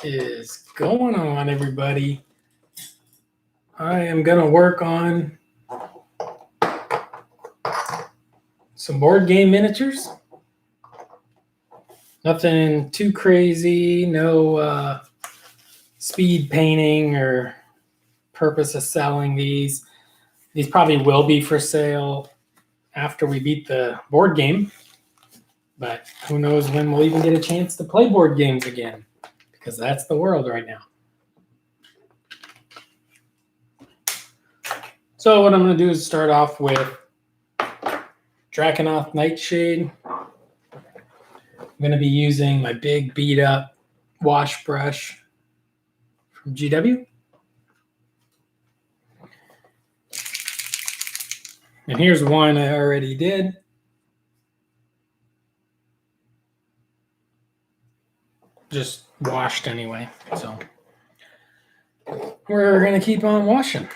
Is going on, everybody? I am going to work on some board game miniatures. Nothing too crazy, no speed painting or purpose of selling these. These probably will be for sale after we beat the board game, but who knows when we'll even get a chance to play board games again, because that's the world right now. So what I'm going to do is start off with Draconoth Nightshade. I'm going to be using my big beat up wash brush from GW. And here's one I already did. Just washed anyway. So we're going to keep on washing.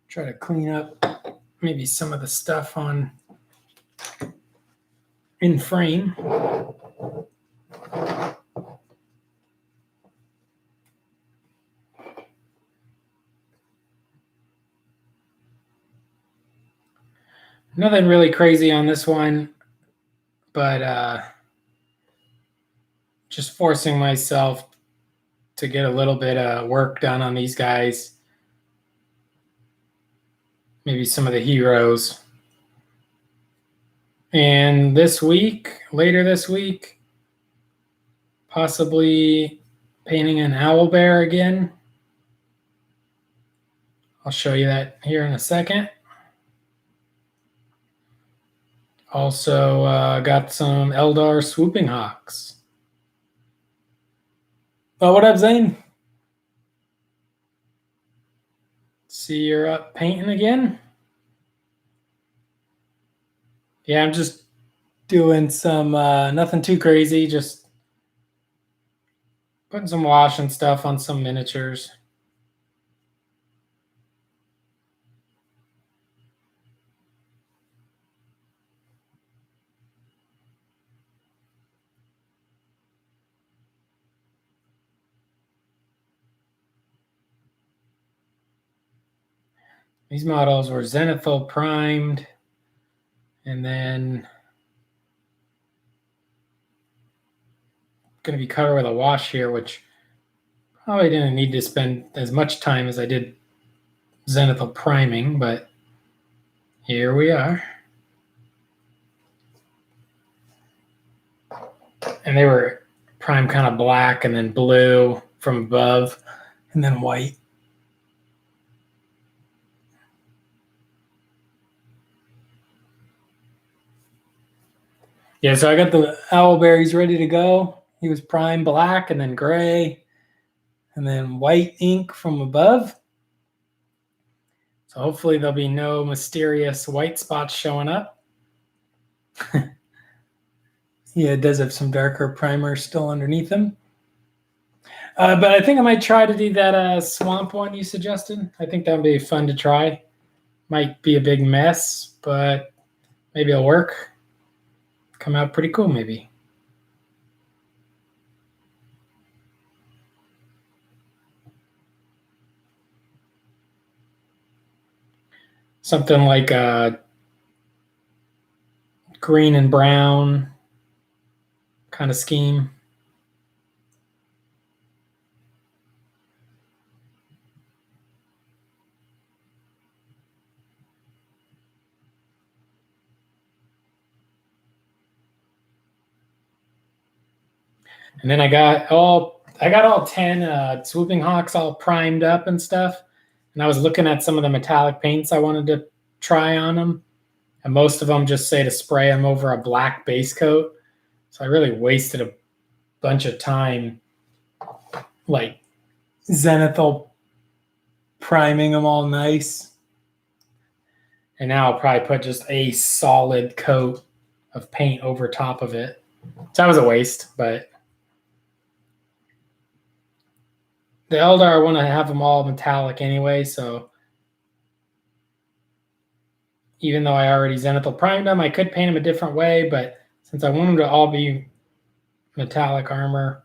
Try to clean up maybe some of the stuff on in frame. Nothing really crazy on this one, but just forcing myself to get a little bit of work done on these guys. Maybe some of the heroes. And later this week, possibly painting an owlbear again. I'll show you that here in a second. Also got some Eldar Swooping Hawks. Oh, what up, Zane? See you're up painting again? Yeah, I'm just doing some, nothing too crazy, just putting some wash and stuff on some miniatures. These models were Zenithal primed, and then going to be covered with a wash here, which probably didn't need to spend as much time as I did Zenithal priming, but here we are. And they were primed kind of black and then blue from above and then white. Yeah, so I got the owlberries ready to go. He was primed black and then gray and then white ink from above. So hopefully there'll be no mysterious white spots showing up. Yeah, it does have some darker primer still underneath them. But I think I might try to do that swamp one you suggested. I think that would be fun to try. Might be a big mess, but maybe it'll work. Come out pretty cool, maybe. Something like green and brown kind of scheme. And then I got all 10 Swooping Hawks all primed up and stuff. And I was looking at some of the metallic paints I wanted to try on them. And most of them just say to spray them over a black base coat. So I really wasted a bunch of time like Zenithal priming them all nice. And now I'll probably put just a solid coat of paint over top of it. So that was a waste, but the Eldar, I want to have them all metallic anyway, so even though I already Zenithal primed them, I could paint them a different way, but since I want them to all be metallic armor,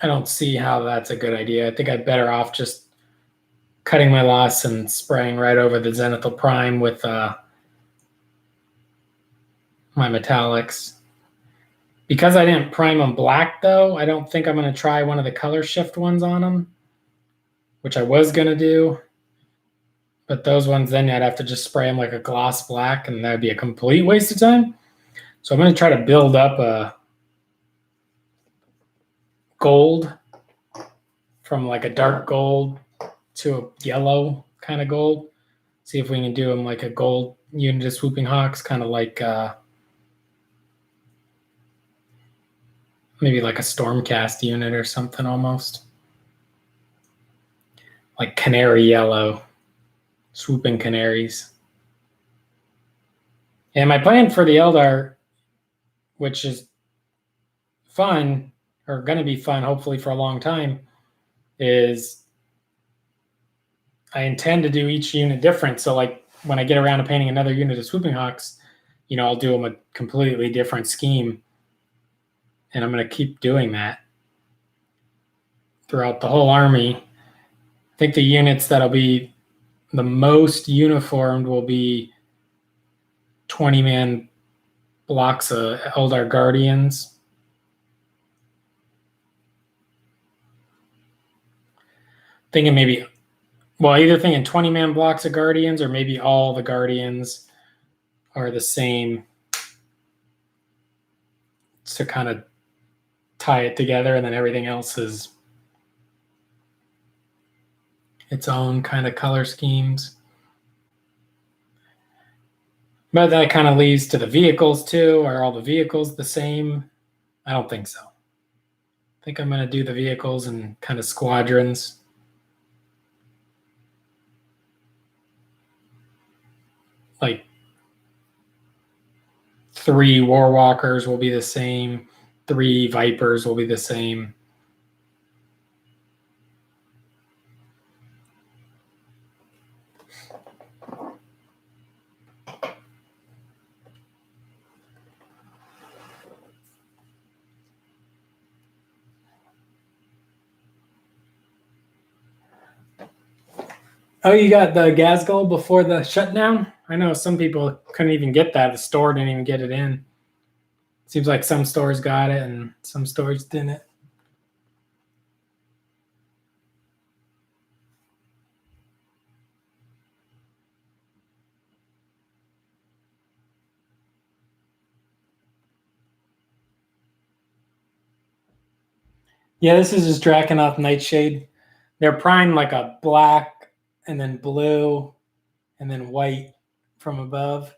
I don't see how that's a good idea. I think I'd better off just cutting my loss and spraying right over the Zenithal Prime with my metallics. Because I didn't prime them black, though, I don't think I'm going to try one of the color shift ones on them, which I was going to do. But those ones, then I'd have to just spray them like a gloss black, and that would be a complete waste of time. So I'm going to try to build up a gold from like a dark gold to a yellow kind of gold. See if we can do them like a gold unit of Swooping Hawks, kind of like maybe like a Stormcast unit or something almost. Like canary yellow, swooping canaries. And my plan for the Eldar, which is fun, or going to be fun hopefully for a long time, is I intend to do each unit different. So like when I get around to painting another unit of Swooping Hawks, I'll do them a completely different scheme. And I'm going to keep doing that throughout the whole army. I think the units that'll be the most uniformed will be 20-man blocks of Eldar Guardians. Thinking maybe, either thinking 20-man blocks of Guardians, or maybe all the Guardians are the same to kind of tie it together, and then everything else is its own kind of color schemes. But that kind of leads to the vehicles too. Are all the vehicles the same? I don't think so. I think I'm going to do the vehicles in kind of squadrons. Like 3 Warwalkers will be the same. 3 Vipers will be the same. Oh, you got the Ghazghkull before the shutdown? I know some people couldn't even get that. The store didn't even get it in. Seems like some stores got it and some stores didn't. Yeah, this is just Drakenhoth Nightshade. They're primed like a black and then blue and then white from above.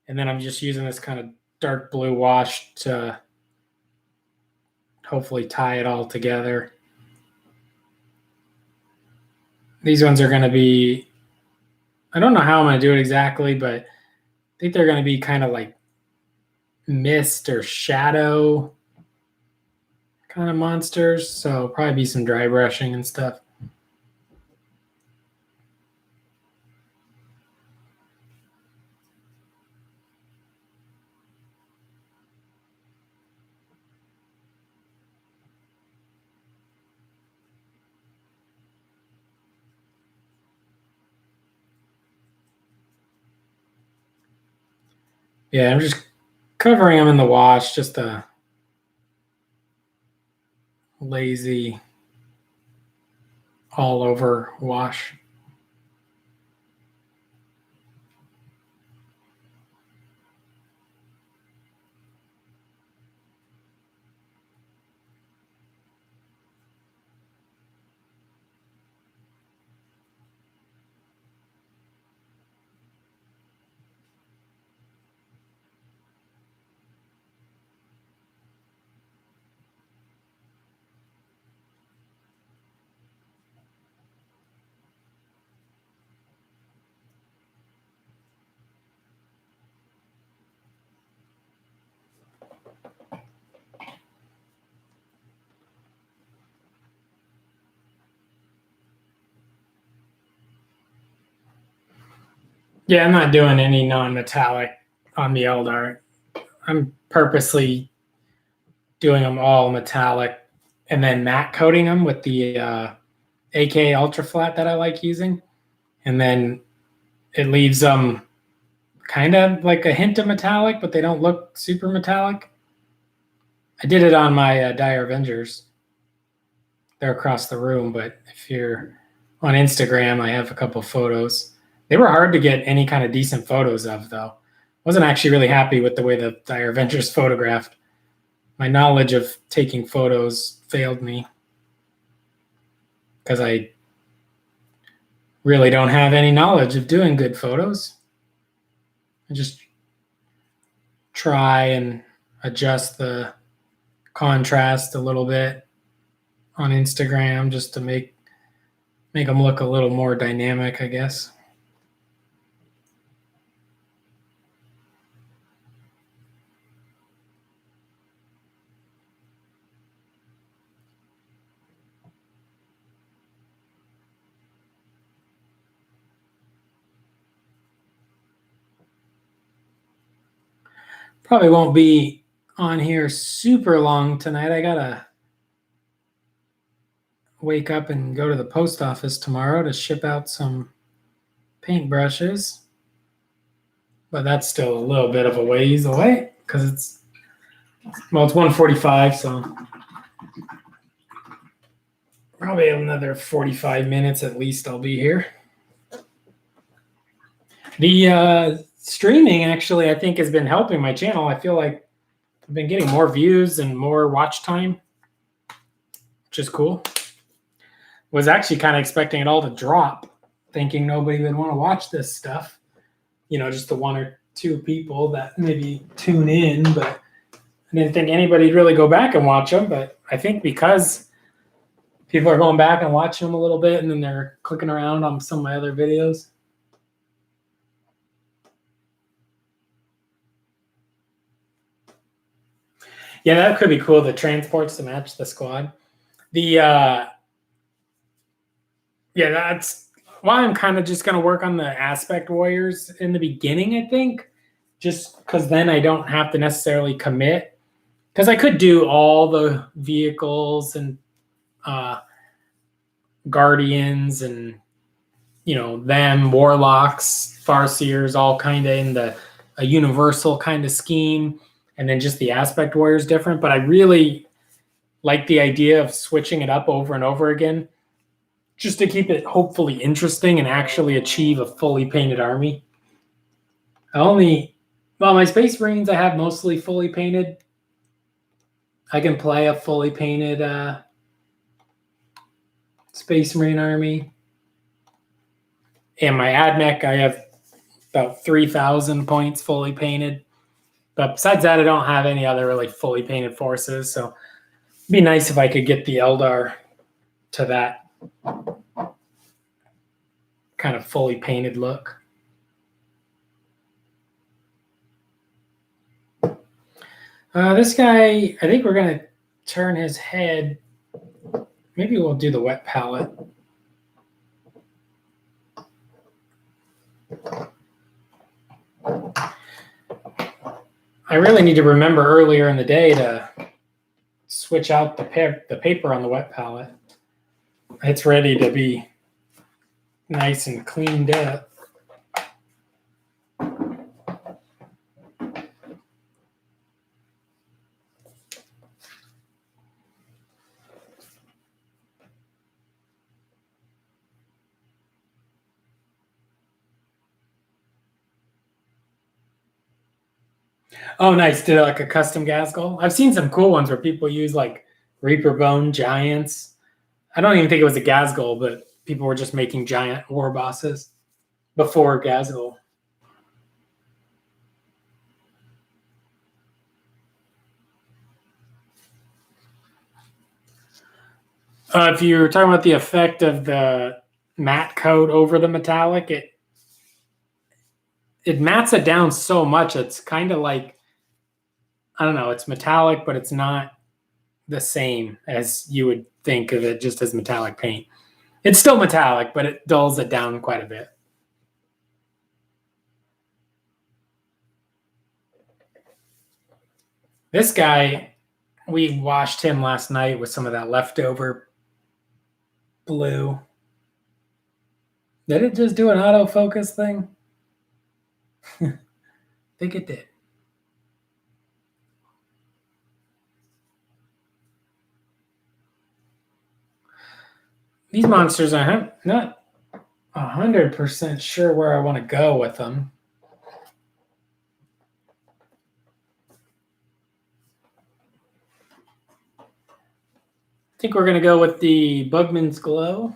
And then I'm just using this kind of dark blue wash to hopefully tie it all together. These ones are going to be, I don't know how I'm going to do it exactly, but I think they're going to be kind of like mist or shadow kind of monsters. So probably be some dry brushing and stuff. Yeah, I'm just covering them in the wash, just a lazy all over wash. Yeah, I'm not doing any non-metallic on the Eldar. I'm purposely doing them all metallic and then matte coating them with the AK Ultra Flat that I like using. And then it leaves them kind of like a hint of metallic, but they don't look super metallic. I did it on my Dire Avengers. They're across the room, but if you're on Instagram, I have a couple photos. They were hard to get any kind of decent photos of, though. Wasn't actually really happy with the way the Dire Avengers photographed. My knowledge of taking photos failed me because I really don't have any knowledge of doing good photos. I just try and adjust the contrast a little bit on Instagram just to make them look a little more dynamic, I guess. Probably won't be on here super long tonight. I gotta wake up and go to the post office tomorrow to ship out some paintbrushes. But that's still a little bit of a ways away because it's 1:45, so probably another 45 minutes at least I'll be here. The streaming actually, I think, has been helping my channel. I feel like I've been getting more views and more watch time, which is cool. Was actually kind of expecting it all to drop, thinking nobody would want to watch this stuff. Just the one or two people that maybe tune in, but I didn't think anybody'd really go back and watch them. But I think because people are going back and watching them a little bit, and then they're clicking around on some of my other videos. Yeah, that could be cool. The transports to match the squad. That's why I'm kind of just going to work on the aspect warriors in the beginning, I think, just because then I don't have to necessarily commit. Because I could do all the vehicles and guardians and, them, warlocks, farseers, all kind of in a universal kind of scheme. And then just the aspect warriors different. But I really like the idea of switching it up over and over again, just to keep it hopefully interesting and actually achieve a fully painted army. My Space Marines I have mostly fully painted. I can play a fully painted Space Marine army. And my AdMech, I have about 3,000 points fully painted. But besides that, I don't have any other really fully painted forces. So it'd be nice if I could get the Eldar to that kind of fully painted look. This guy, I think we're going to turn his head. Maybe we'll do the wet palette. I really need to remember earlier in the day to switch out the paper on the wet palette. It's ready to be nice and cleaned up. Oh, nice. Did like a custom Ghazghkull? I've seen some cool ones where people use like Reaper Bone giants. I don't even think it was a Ghazghkull, but people were just making giant war bosses before Ghazghkull. If you're talking about the effect of the matte coat over the metallic, it mattes it down so much. It's kind of like, I don't know, it's metallic, but it's not the same as you would think of it just as metallic paint. It's still metallic, but it dulls it down quite a bit. This guy, We washed him last night with some of that leftover blue. Did it just do an autofocus thing? I think it did. These monsters, I'm not 100% sure where I want to go with them. I think we're going to go with the Bugman's Glow.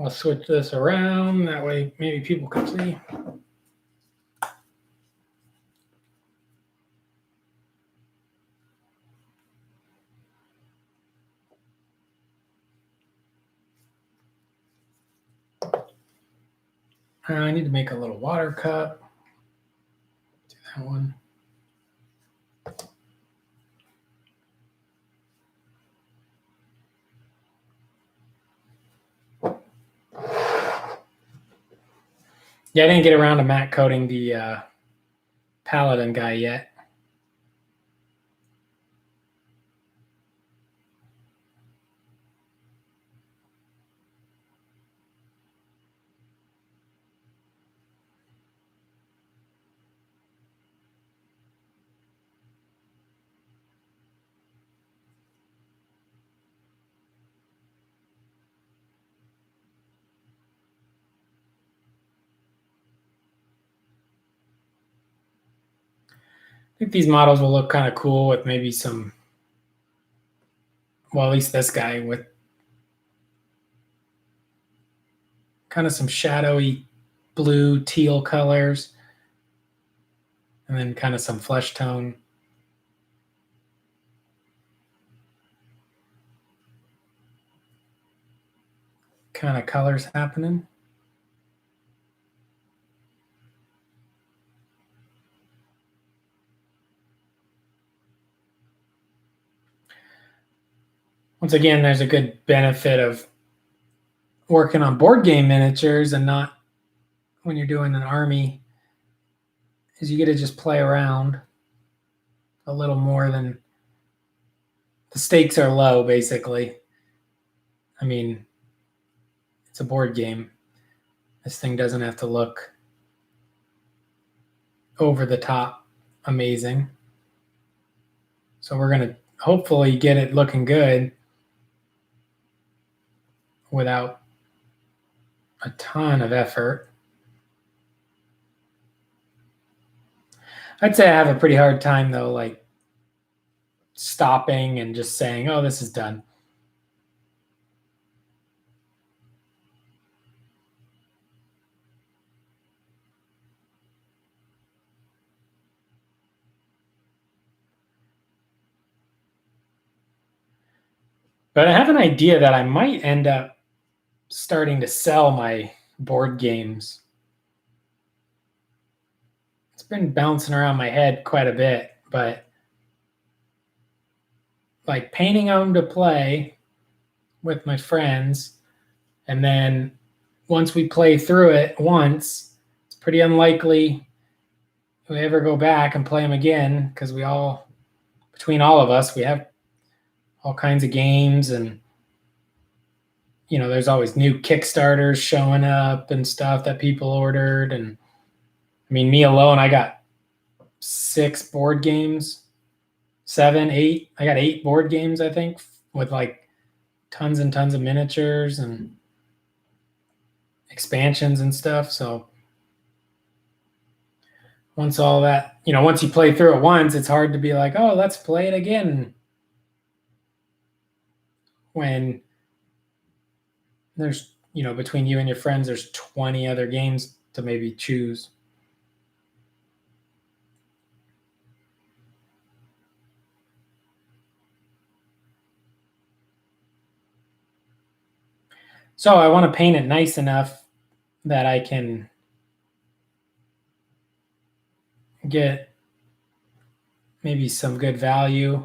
I'll switch this around. That way maybe people can see. I need to make a little water cup. Do that one. Yeah, I didn't get around to matte coating the Paladin guy yet. I think these models will look kind of cool with maybe some, well, at least this guy with kind of some shadowy blue teal colors and then kind of some flesh tone. Kind of colors happening. Once again, there's a good benefit of working on board game miniatures and not when you're doing an army, is you get to just play around a little more than the stakes are low, basically. I mean, it's a board game. This thing doesn't have to look over the top amazing. So we're going to hopefully get it looking good without a ton of effort. I'd say I have a pretty hard time though, like stopping and just saying, oh, this is done. But I have an idea that I might end up starting to sell my board games. It's been bouncing around my head quite a bit, but like painting them to play with my friends, and then once we play through it once, it's pretty unlikely we ever go back and play them again because we all, between all of us, we have all kinds of games, and you know, there's always new Kickstarters showing up and stuff that people ordered. And I mean, me alone, I got 6 board games, 7, 8. I got 8 board games, I think, with like tons and tons of miniatures and expansions and stuff. So once all that, you know, once you play through it once, it's hard to be like, oh, let's play it again. When there's, you know, between you and your friends, there's 20 other games to maybe choose. So I want to paint it nice enough that I can get maybe some good value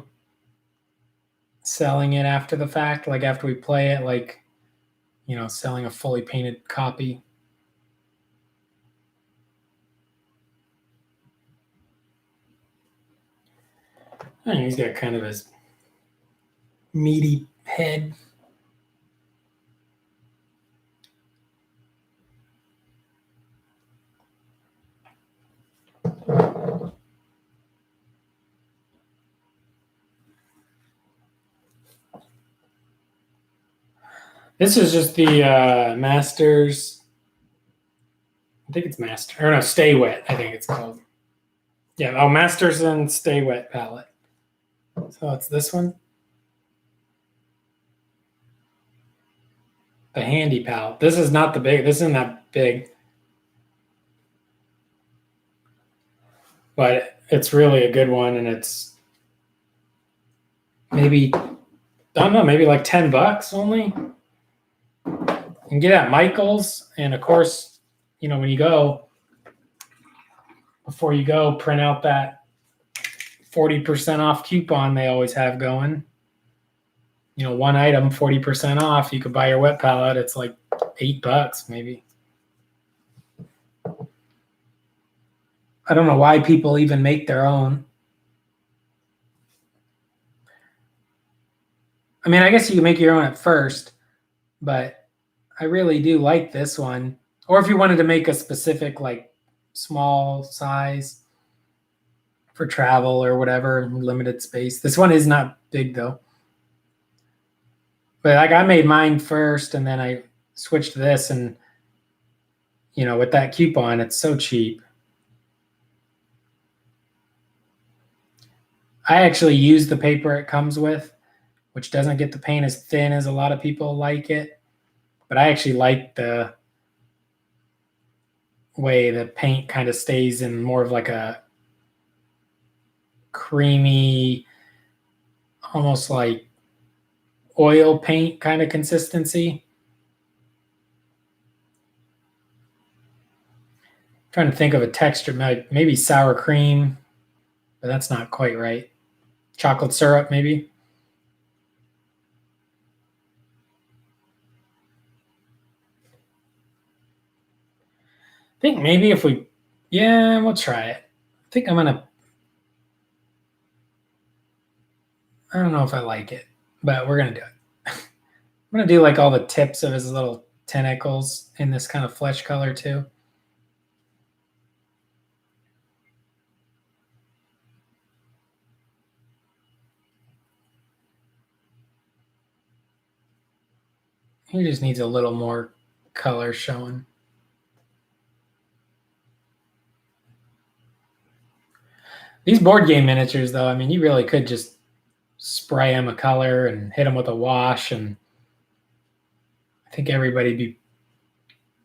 selling it after the fact, like after we play it, like, you know, selling a fully painted copy. And he's got kind of his meaty head. This is just the Masters. I think it's Master. Or no, Stay Wet, I think it's called. Yeah, oh, Masters and Stay Wet palette. So it's this one. The handy palette. This is not the big, this isn't that big. But it's really a good one, and it's maybe, I don't know, maybe like $10 only. You can get it at Michael's, and of course, you know, when you go, before you go, print out that 40% off coupon they always have going. You know, one item, 40% off. You could buy your wet palette. It's like $8 maybe. I don't know why people even make their own. I mean, I guess you can make your own at first, but I really do like this one. Or if you wanted to make a specific, like, small size for travel or whatever, limited space. This one is not big though. But like, I made mine first, and then I switched to this, and you know, with that coupon, it's so cheap. I actually use the paper it comes with, which doesn't get the paint as thin as a lot of people like it. But I actually like the way the paint kind of stays in more of like a creamy, almost like oil paint kind of consistency. I'm trying to think of a texture, maybe sour cream, but that's not quite right. Chocolate syrup, maybe. I think maybe if we, yeah, we'll try it. I think I'm gonna, I don't know if I like it, but we're gonna do it. I'm gonna do like all the tips of his little tentacles in this kind of flesh color too. He just needs a little more color showing. These board game miniatures, though, I mean, you really could just spray them a color and hit them with a wash, and I think everybody'd be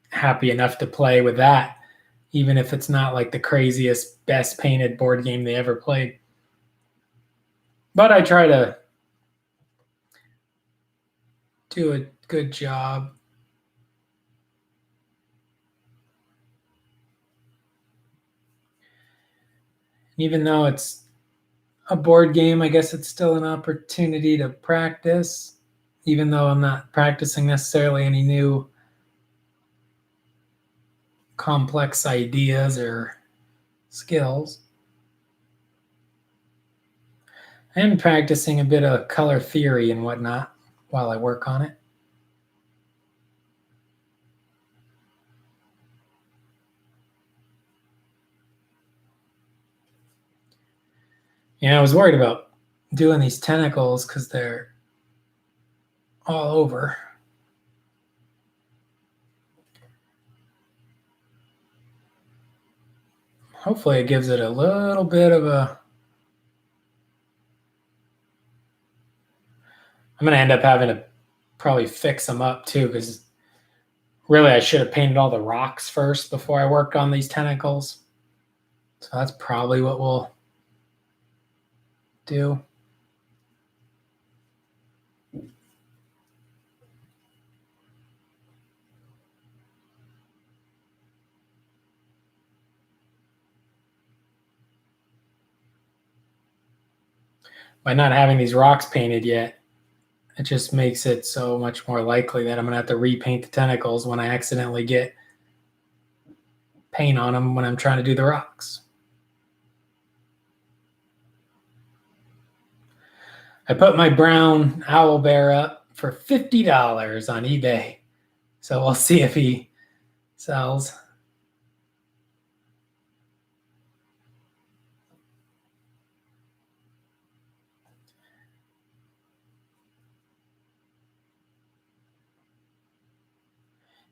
happy enough to play with that, even if it's not like the craziest, best painted board game they ever played. But I try to do a good job. Even though it's a board game, I guess it's still an opportunity to practice, even though I'm not practicing necessarily any new complex ideas or skills. I am practicing a bit of color theory and whatnot while I work on it. Yeah, I was worried about doing these tentacles because they're all over. Hopefully it gives it a little bit of a... I'm going to end up having to probably fix them up too, because really I should have painted all the rocks first before I worked on these tentacles. So that's probably what we'll do. By not having these rocks painted yet, it just makes it so much more likely that I'm going to have to repaint the tentacles when I accidentally get paint on them when I'm trying to do the rocks. I put my brown owl bear up for $50 on eBay. So we'll see if he sells.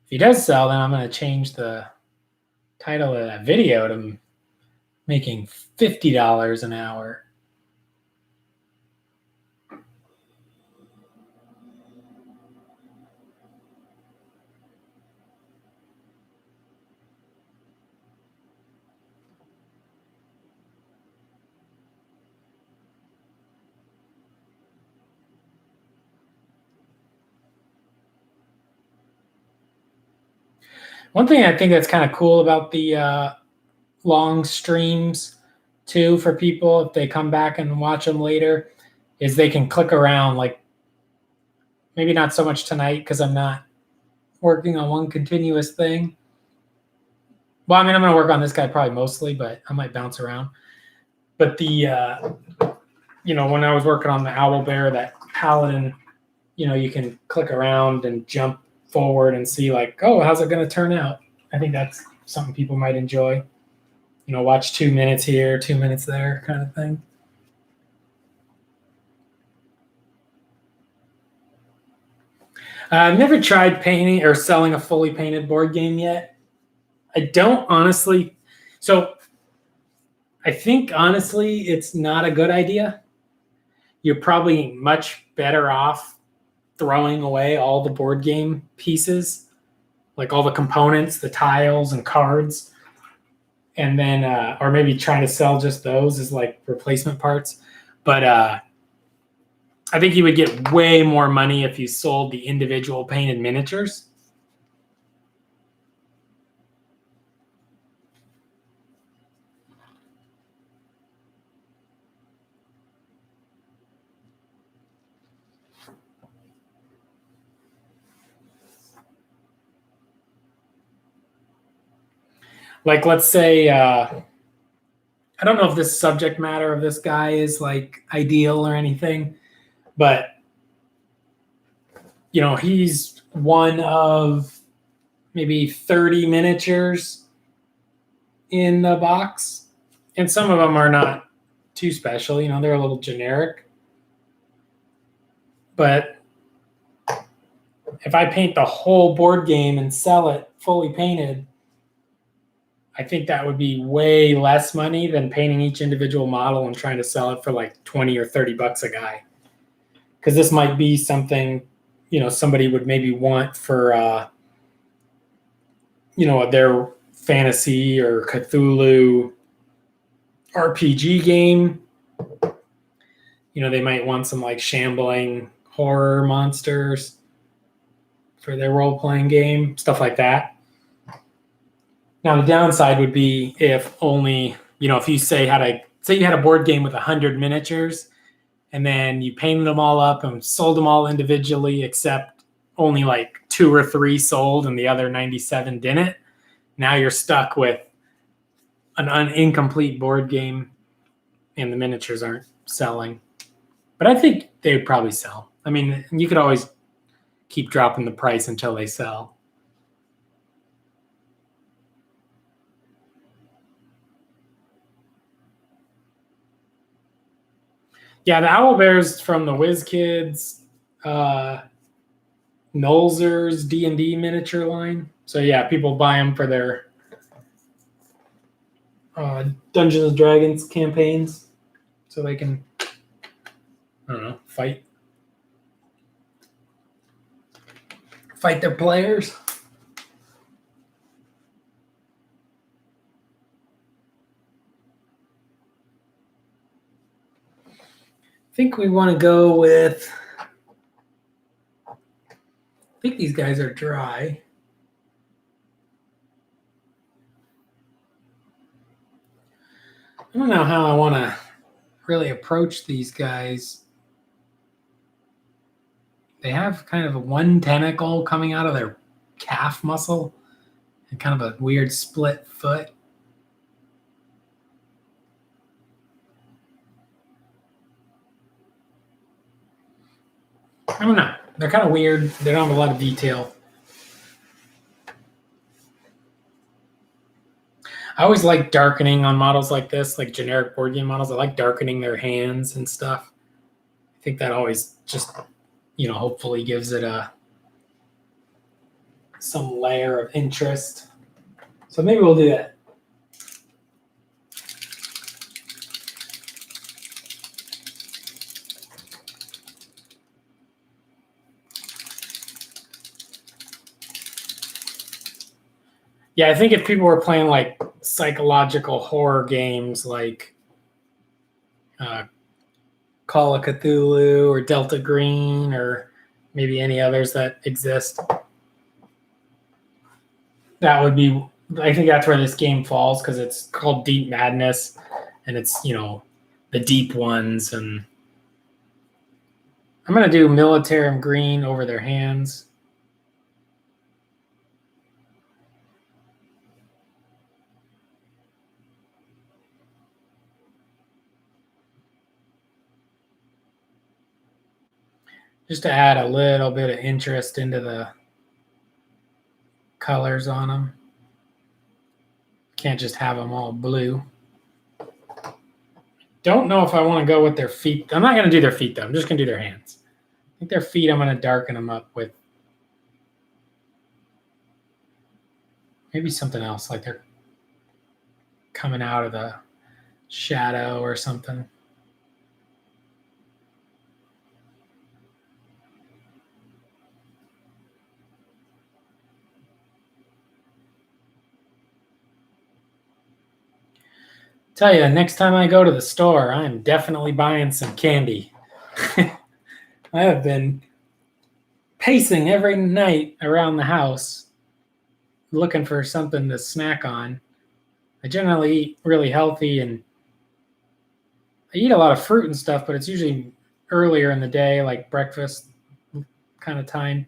If he does sell, then I'm going to change the title of that video to making $50 an hour. One thing I think that's kind of cool about the long streams too for people if they come back and watch them later is they can click around, like maybe not so much tonight because I'm not working on one continuous thing. Well, I mean, I'm going to work on this guy probably mostly, but I might bounce around. But the when I was working on the owl bear, that paladin, you can click around and jump forward and see like, oh, how's it going to turn out? I think that's something people might enjoy. Watch 2 minutes here, 2 minutes there, kind of thing. I've never tried painting or selling a fully painted board game yet. I don't honestly. So I think honestly, it's not a good idea. You're probably much better off throwing away all the board game pieces, like all the components, the tiles and cards, and then or maybe trying to sell just those as like replacement parts. But I think you would get way more money if you sold the individual painted miniatures. Like, let's say, I don't know if this subject matter of this guy is like ideal or anything, but he's one of maybe 30 miniatures in the box, and some of them are not too special. They're a little generic. But if I paint the whole board game and sell it fully painted, I think that would be way less money than painting each individual model and trying to sell it for like 20 or 30 bucks a guy. Because this might be something, somebody would maybe want for, their fantasy or Cthulhu RPG game. They might want some like shambling horror monsters for their role-playing game, stuff like that. Now, the downside would be if only, if you say you had a board game with 100 miniatures and then you painted them all up and sold them all individually, except only like 2 or 3 sold and the other 97 didn't. Now you're stuck with an incomplete board game and the miniatures aren't selling. But I think they would probably sell. I mean, you could always keep dropping the price until they sell. Yeah, the owl bears from the WizKids, Nolzur's D&D miniature line. So yeah, people buy them for their Dungeons and Dragons campaigns, so they can, I don't know, fight their players. I think we want to go with, I think these guys are dry. I don't know how I want to really approach these guys. They have kind of one tentacle coming out of their calf muscle and kind of a weird split foot. I don't know. They're kind of weird. They don't have a lot of detail. I always like darkening on models like this, like generic board game models. I like darkening their hands and stuff. I think that always just, hopefully gives it some layer of interest. So maybe we'll do that. Yeah, I think if people were playing like psychological horror games like Call of Cthulhu or Delta Green or maybe any others that exist, that would be, I think that's where this game falls because it's called Deep Madness and it's, the deep ones. And I'm going to do Militarum Green over their hands. Just to add a little bit of interest into the colors on them. Can't just have them all blue. Don't know if I want to go with their feet. I'm not going to do their feet, though. I'm just going to do their hands. I think their feet, I'm going to darken them up with maybe something else, like they're coming out of the shadow or something. Tell you, next time I go to the store, I am definitely buying some candy. I have been pacing every night around the house looking for something to snack on. I generally eat really healthy and I eat a lot of fruit and stuff, but it's usually earlier in the day, like breakfast kind of time.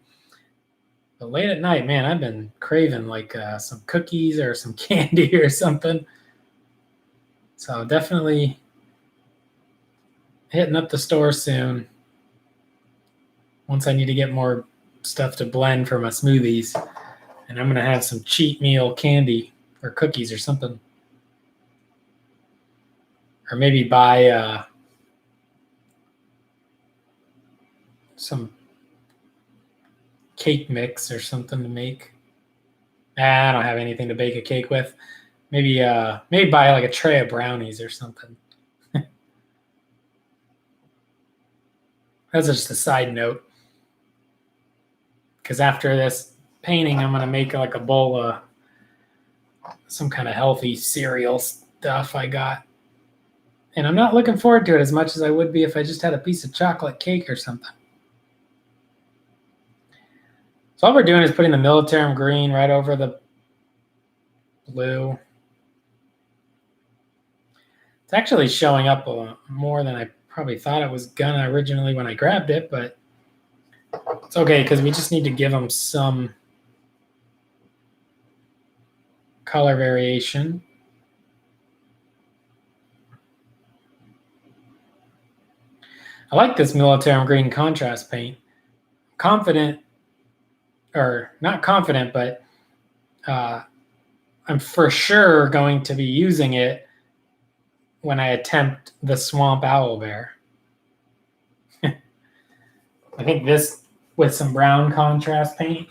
But late at night, man, I've been craving like some cookies or some candy or something. So definitely hitting up the store soon. Once I need to get more stuff to blend for my smoothies. And I'm going to have some cheat meal candy or cookies or something. Or maybe buy some cake mix or something to make. I don't have anything to bake a cake with. Maybe buy like a tray of brownies or something. That's just a side note. Because after this painting, I'm gonna make like a bowl of some kind of healthy cereal stuff I got. And I'm not looking forward to it as much as I would be if I just had a piece of chocolate cake or something. So all we're doing is putting the Militarum Green right over the blue. It's actually showing up more than I probably thought it was gonna originally when I grabbed it, but it's okay because we just need to give them some color variation. I like this Militarum Green contrast paint. Confident, or not confident, but I'm for sure going to be using it when I attempt the Swamp Owlbear. I think this with some brown contrast paint,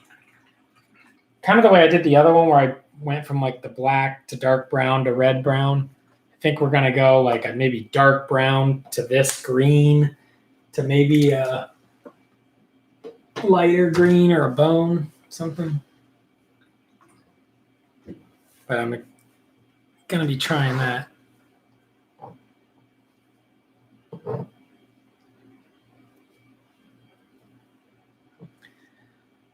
kind of the way I did the other one where I went from like the black to dark brown to red brown. I think we're gonna go like a maybe dark brown to this green to maybe a lighter green or a bone, something. But I'm gonna be trying that.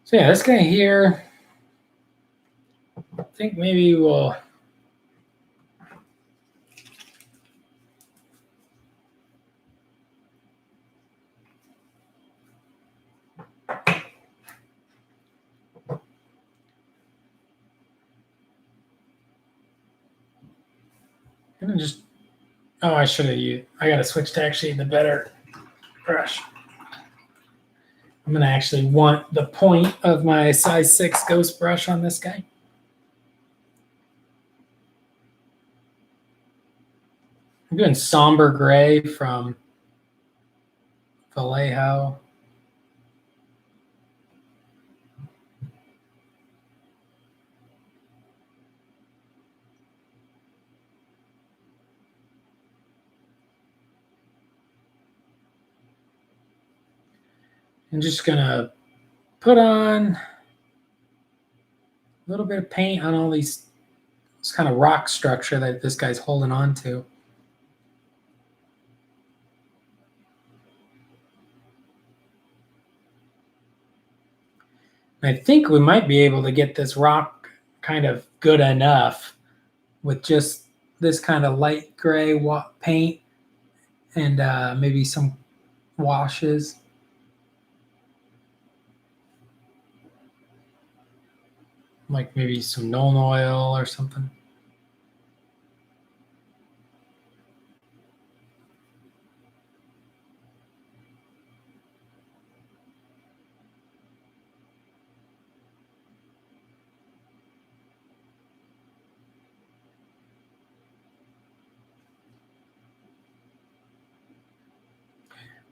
So yeah, this guy here, I think maybe we'll just, I should have used, I got to switch to actually the better brush. I'm going to actually want the point of my size 6 ghost brush on this guy. I'm doing somber gray from Vallejo. I'm just going to put on a little bit of paint on all this kind of rock structure that this guy's holding on to. I think we might be able to get this rock kind of good enough with just this kind of light gray paint and maybe some washes. Like maybe some Nuln Oil or something.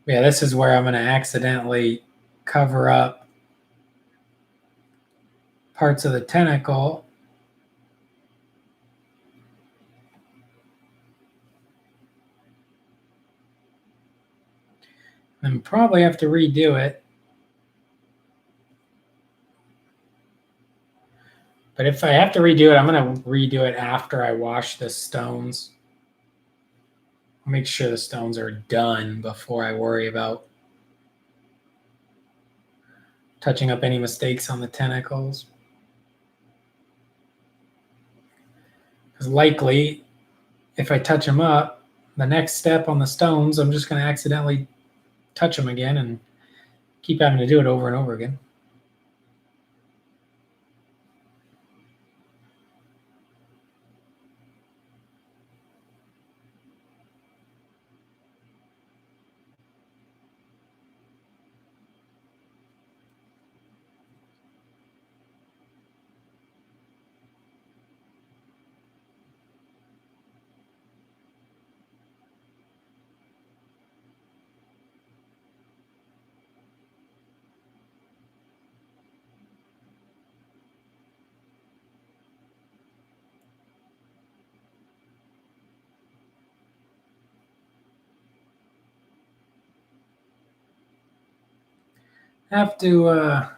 Yeah, this is where I'm going to accidentally cover up parts of the tentacle. And probably have to redo it. But if I have to redo it, I'm going to redo it after I wash the stones. I'll make sure the stones are done before I worry about touching up any mistakes on the tentacles. Because likely, if I touch them up, the next step on the stones, I'm just going to accidentally touch them again and keep having to do it over and over again. Have to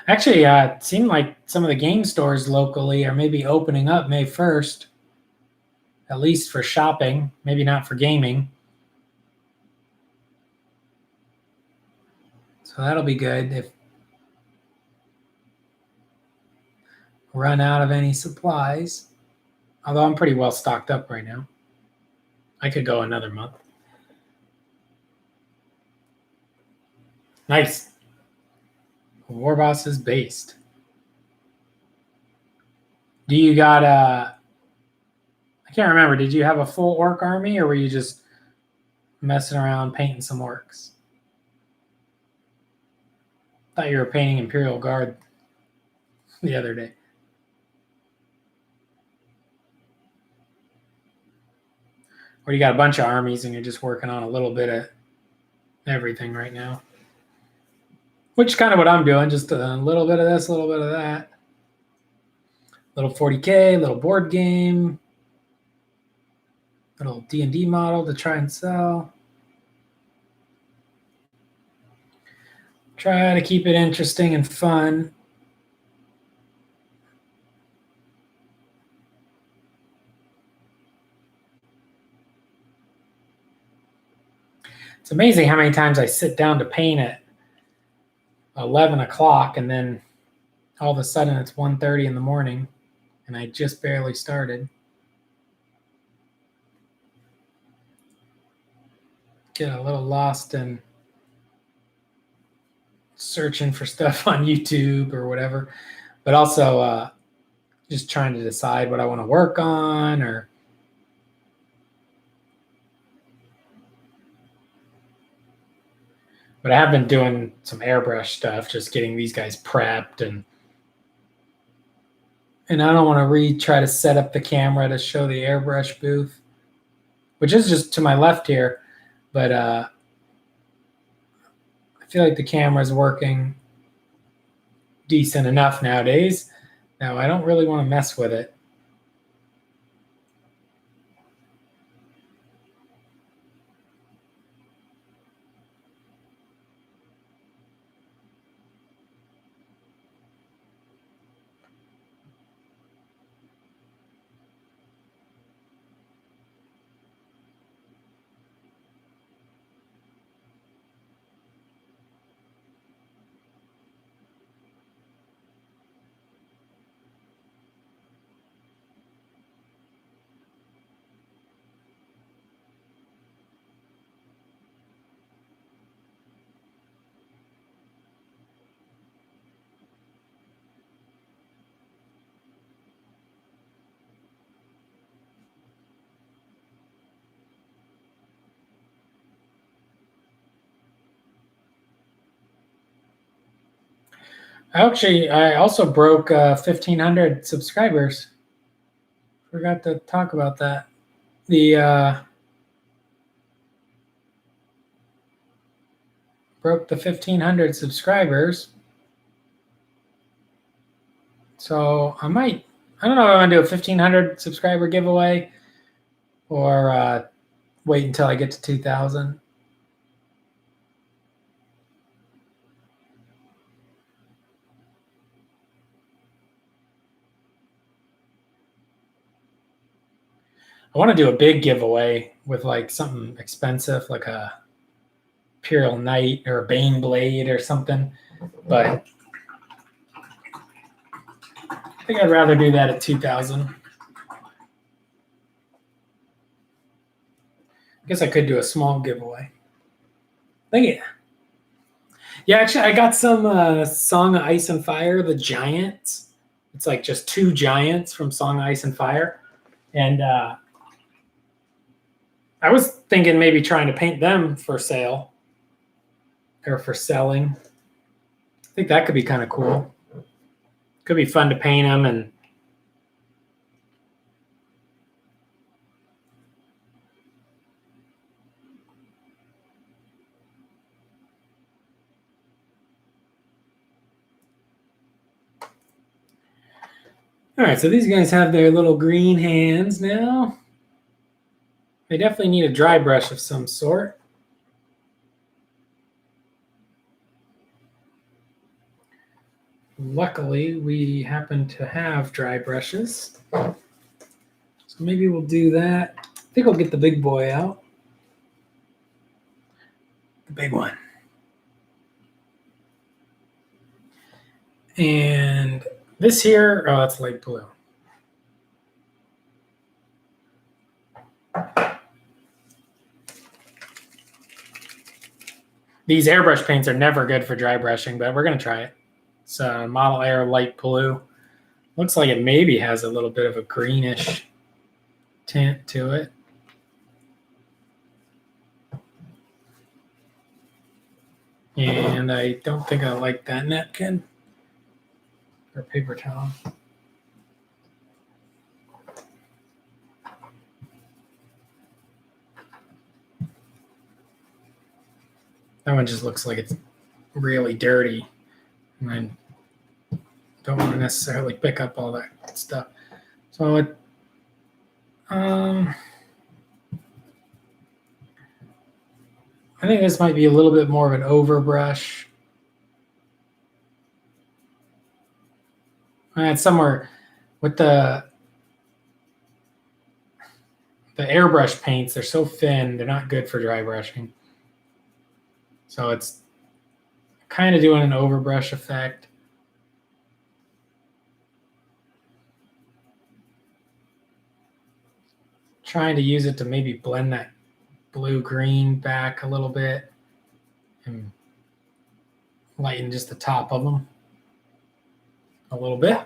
actually it seemed like some of the game stores locally are maybe opening up May 1st, at least for shopping, maybe not for gaming. So that'll be good if we run out of any supplies. Although I'm pretty well stocked up right now. I could go another month. Nice. Warboss is based. Do you got I can't remember. Did you have a full orc army or were you just messing around painting some orcs? I thought you were painting Imperial Guard the other day. Or you got a bunch of armies and you're just working on a little bit of everything right now. Which is kind of what I'm doing, just a little bit of this, a little bit of that. Little 40K, little board game, little D&D model to try and sell. Try to keep it interesting and fun. It's amazing how many times I sit down to paint at 11 o'clock and then all of a sudden it's 1:30 in the morning and I just barely started. Get a little lost in searching for stuff on YouTube or whatever, but also just trying to decide what I want to work on or But I have been doing some airbrush stuff, just getting these guys prepped, and I don't want to try to set up the camera to show the airbrush booth, which is just to my left here, but I feel like the camera is working decent enough nowadays. Now I don't really want to mess with it. Actually, I also broke 1,500 subscribers. Forgot to talk about that. Broke the 1,500 subscribers. So I don't know if I want to do a 1,500 subscriber giveaway or wait until I get to 2,000. I want to do a big giveaway with like something expensive, like a Imperial Knight or a Bane Blade or something. But I think I'd rather do that at 2,000. I guess I could do a small giveaway. Thank you. Yeah, actually, I got some Song of Ice and Fire, the Giants. It's like just 2 giants from Song of Ice and Fire. And I was thinking maybe trying to paint them for sale or for selling. I think that could be kind of cool. Could be fun to paint them. And all right, so these guys have their little green hands now. They definitely need a dry brush of some sort. Luckily, we happen to have dry brushes. So maybe we'll do that. I think I'll get the big boy out. The big one. And this here, oh, that's light blue. These airbrush paints are never good for dry brushing, but we're going to try it. It's a Model Air light blue. Looks like it maybe has a little bit of a greenish tint to it. And I don't think I like that napkin or paper towel. That one just looks like it's really dirty. And I don't want to necessarily pick up all that stuff. So I think this might be a little bit more of an overbrush. And somewhere with the airbrush paints, they're so thin, they're not good for dry brushing. So it's kind of doing an overbrush effect. Trying to use it to maybe blend that blue-green back a little bit and lighten just the top of them a little bit.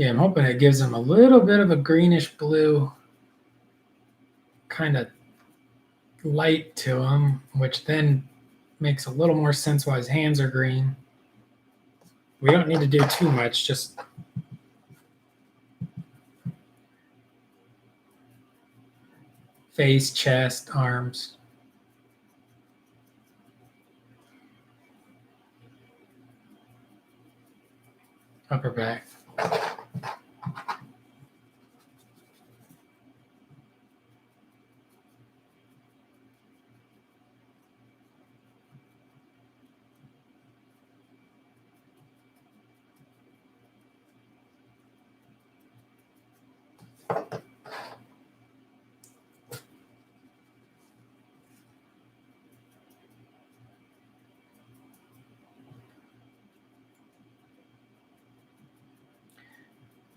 Yeah, I'm hoping it gives him a little bit of a greenish blue kind of light to him, which then makes a little more sense why his hands are green. We don't need to do too much, just face, chest, arms, upper back.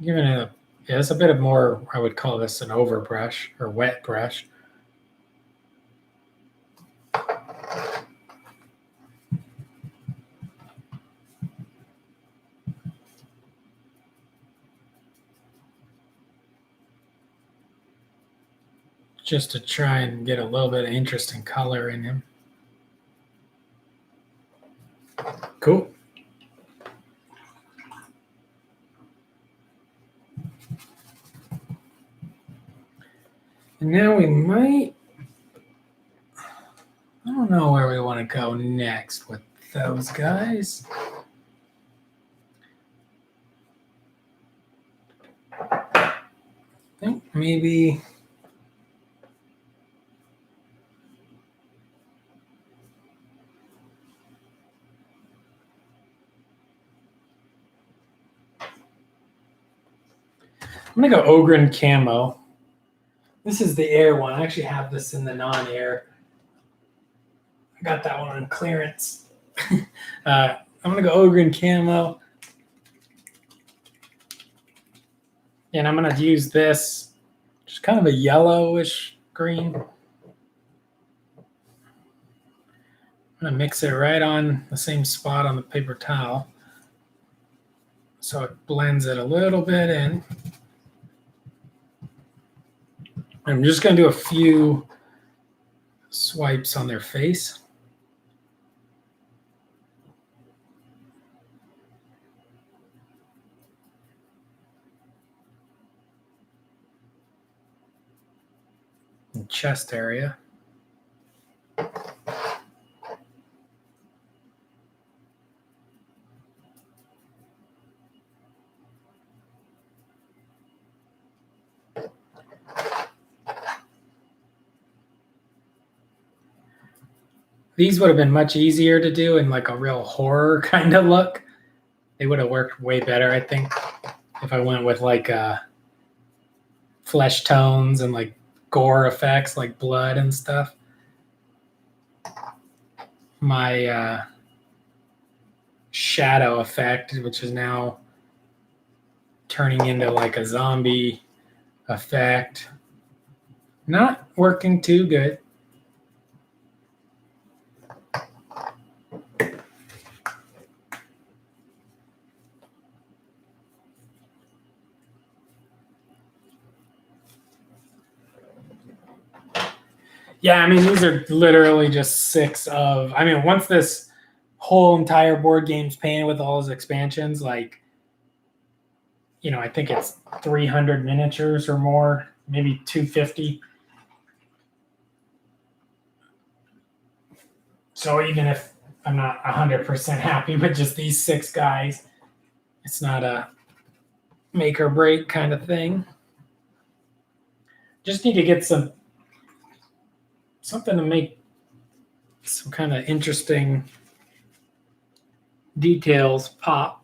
Giving it it's a bit of more, I would call this an overbrush or wet brush. Just to try and get a little bit of interesting color in him. Cool. And now we might, I don't know where we want to go next with those guys. I think maybe I'm going to go Ogryn Camo. This is the air one. I actually have this in the non-air. I got that one on clearance. I'm going to go Ogryn Camo. And I'm going to use this, just kind of a yellowish green. I'm going to mix it right on the same spot on the paper towel so it blends it a little bit in. I'm just going to do a few swipes on their face. And chest area. These would have been much easier to do in like a real horror kind of look. They would have worked way better, I think, if I went with like flesh tones and like gore effects like blood and stuff. My shadow effect, which is now turning into like a zombie effect, not working too good. Yeah, I mean, these are literally just 6 of, I mean, once this whole entire board game's painted with all those expansions, like, you know, I think it's 300 miniatures or more, maybe 250. So even if I'm not 100% happy with just these 6 guys, it's not a make or break kind of thing. Just need to get something to make some kind of interesting details pop.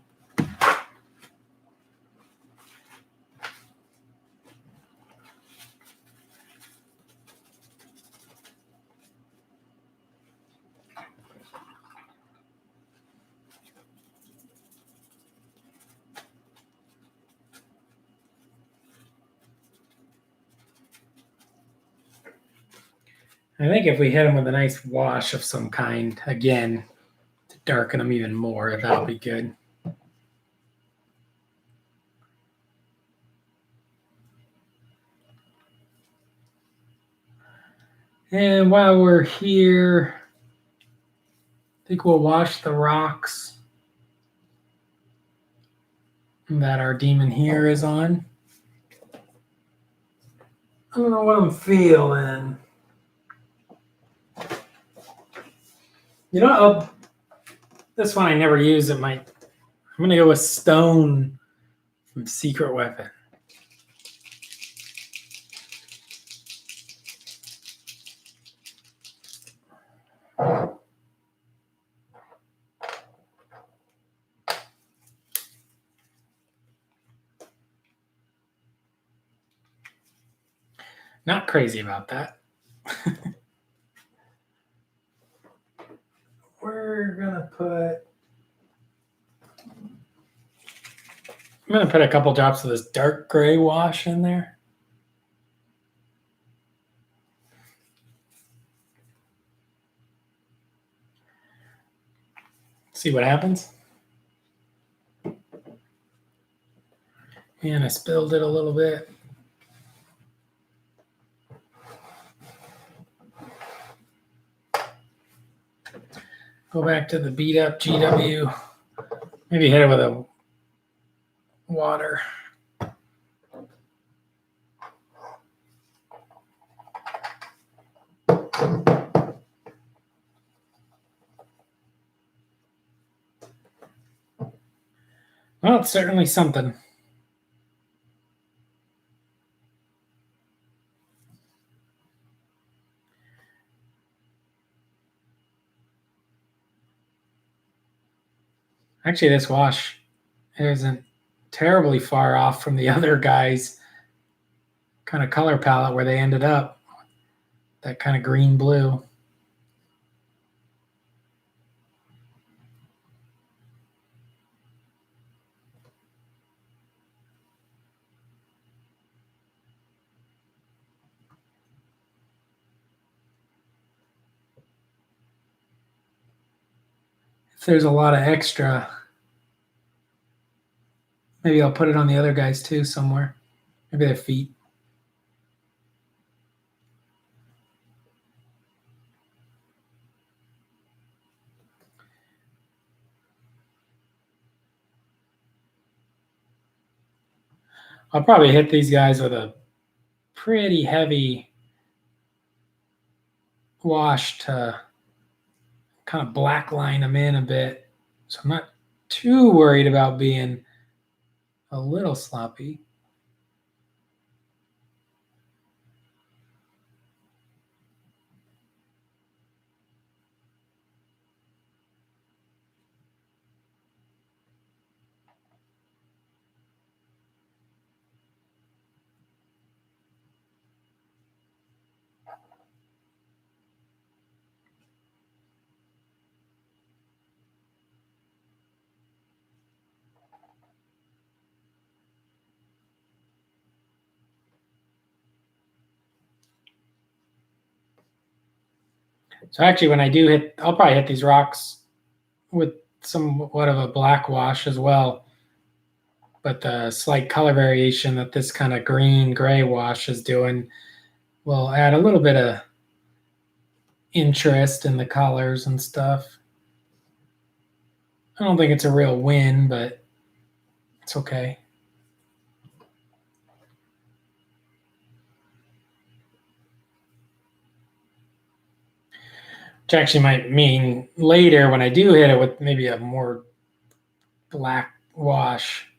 I think if we hit them with a nice wash of some kind, again, to darken them even more, that'll be good. And while we're here, I think we'll wash the rocks that our demon here is on. I don't know what I'm feeling. You know, this one I never use. I'm gonna go with stone from Secret Weapon. Not crazy about that. We're gonna put. I'm gonna put a couple drops of this dark gray wash in there. See what happens. And I spilled it a little bit. Go back to the beat up GW. Maybe hit it with a water. Well, it's certainly something. Actually, this wash isn't terribly far off from the other guy's kind of color palette where they ended up. That kind of green blue. If there's a lot of extra, maybe I'll put it on the other guys too somewhere. Maybe their feet. I'll probably hit these guys with a pretty heavy wash to kind of black line them in a bit. So I'm not too worried about being a little sloppy. So actually, when I do hit, I'll probably hit these rocks with somewhat of a black wash as well. But the slight color variation that this kind of green gray wash is doing will add a little bit of interest in the colors and stuff. I don't think it's a real win, but it's okay. Which actually might mean later when I do hit it with maybe a more black wash,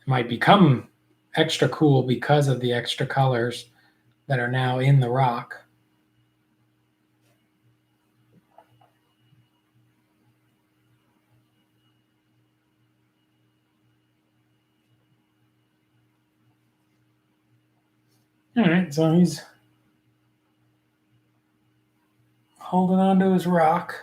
it might become extra cool because of the extra colors that are now in the rock. All right, so he's holding on to his rock.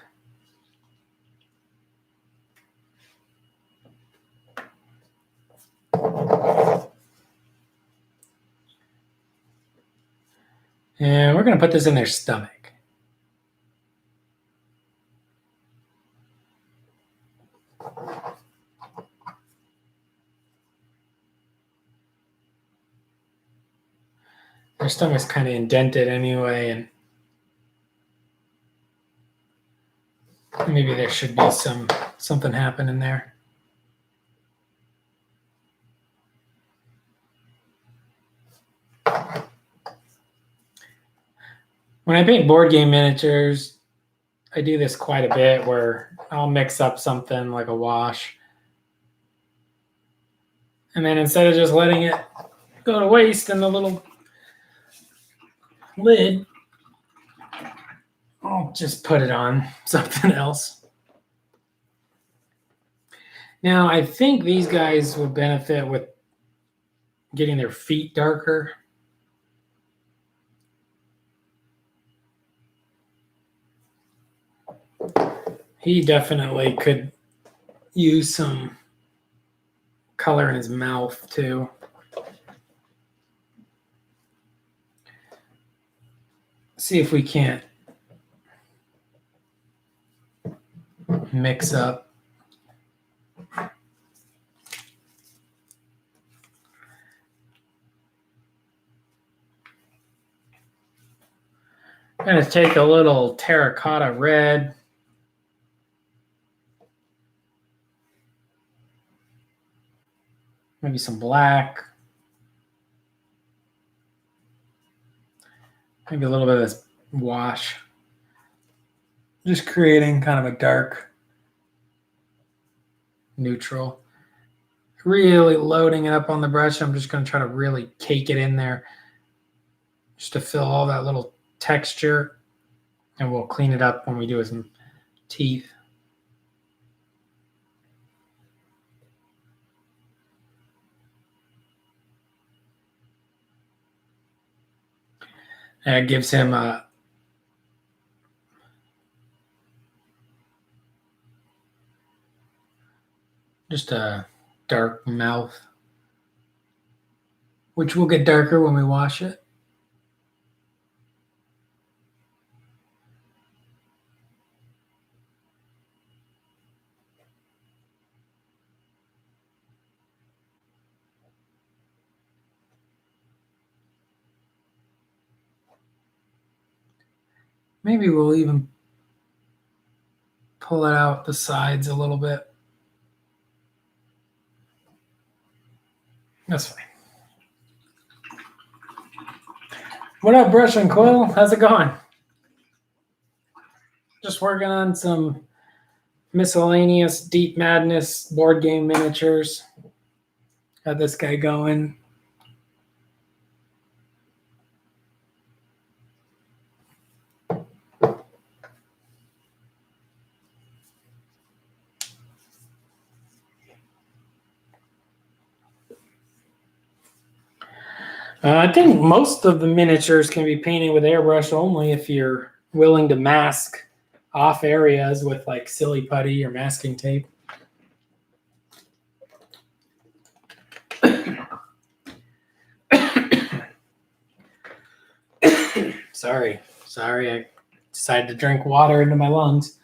And we're going to put this in their stomach. Their stomach's kind of indented anyway, and Maybe there should be something happening there. When I paint board game miniatures, I do this quite a bit where I'll mix up something like a wash. And then instead of just letting it go to waste in the little lid, I'll just put it on something else. Now, I think these guys would benefit with getting their feet darker. He definitely could use some color in his mouth too. See if we can't mix up. I'm going to take a little terracotta red. Maybe some black. Maybe a little bit of this wash. Just creating kind of a dark neutral. Really loading it up on the brush. I'm just going to try to really cake it in there just to fill all that little texture. And we'll clean it up when we do his teeth. That gives him just a dark mouth, which will get darker when we wash it. Maybe we'll even pull it out the sides a little bit. That's fine. What up, Brush and Quill? How's it going? Just working on some miscellaneous Deep Madness board game miniatures. Got this guy going. I think most of the miniatures can be painted with airbrush only if you're willing to mask off areas with like silly putty or masking tape. Sorry, I decided to drink water into my lungs.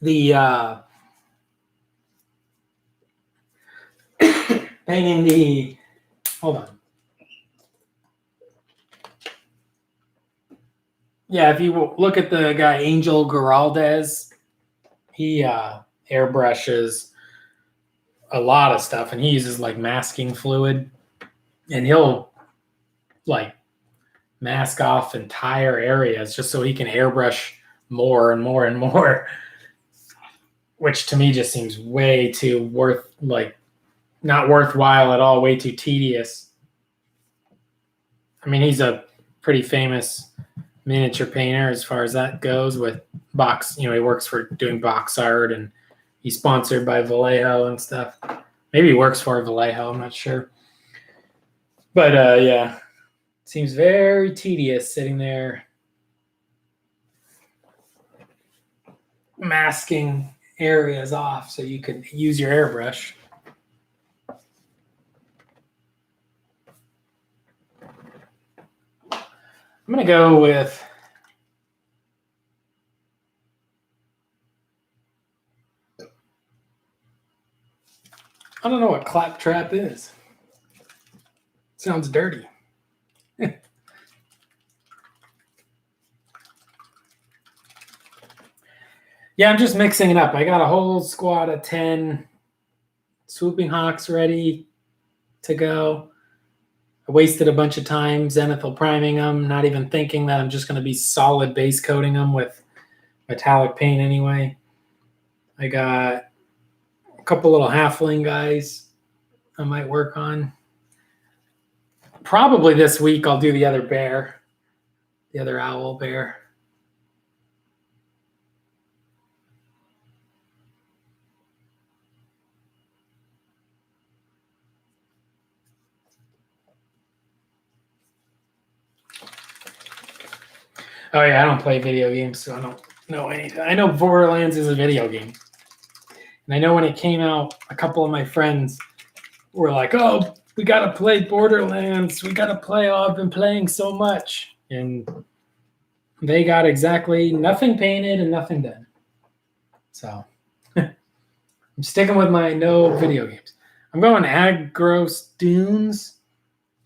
The painting the, hold on. Yeah, if you look at the guy Angel Giraldez, he airbrushes a lot of stuff, and he uses like masking fluid, and he'll like mask off entire areas just so he can airbrush more and more and more, which to me just seems way too not worthwhile at all, way too tedious. I mean, he's a pretty famous miniature painter as far as that goes with box. He works for doing box art, and he's sponsored by Vallejo and stuff. Maybe he works for Vallejo, I'm not sure. But yeah, seems very tedious sitting there masking areas off so you could use your airbrush. I'm going to go with I don't know what claptrap is. Sounds dirty. Yeah, I'm just mixing it up. I got a whole squad of 10 Swooping Hawks ready to go. I wasted a bunch of time zenithal priming them, not even thinking that I'm just going to be solid base coating them with metallic paint anyway. I got a couple little halfling guys I might work on. Probably this week I'll do the other bear, the other owl bear. Oh yeah, I don't play video games, so I don't know anything. I know Borderlands is a video game. And I know when it came out, a couple of my friends were like, "Oh, we got to play Borderlands. We got to play. Oh, I've been playing so much." And they got exactly nothing painted and nothing done. So I'm sticking with my no video games. I'm going Agros Dunes,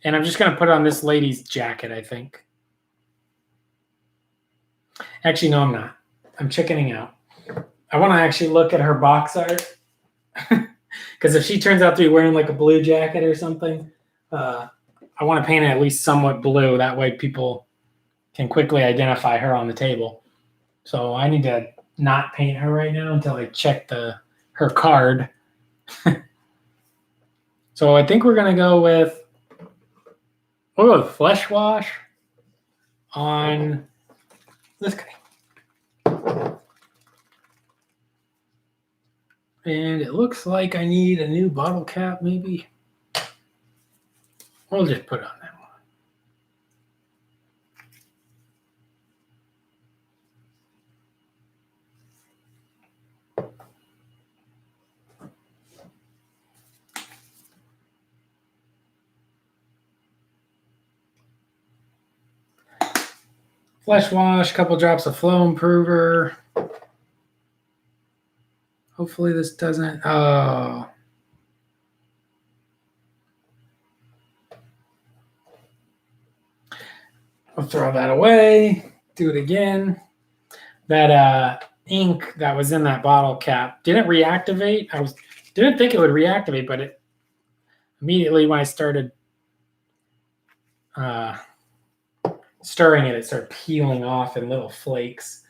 and I'm just going to put on this lady's jacket, I think. Actually, no, I'm not. I'm chickening out. I want to actually look at her box art. Because if she turns out to be wearing like a blue jacket or something, I want to paint it at least somewhat blue. That way people can quickly identify her on the table. So I need to not paint her right now until I check her card. So I think we're going to go with, we'll go with Flesh Wash on this guy. And it looks like I need a new bottle cap, maybe. We'll just put it on that one. Flesh Wash, couple drops of Flow Improver. Hopefully this doesn't, oh. I'll throw that away, do it again. That ink that was in that bottle cap didn't reactivate. Didn't think it would reactivate, but it immediately when I started stirring it, it started peeling off in little flakes.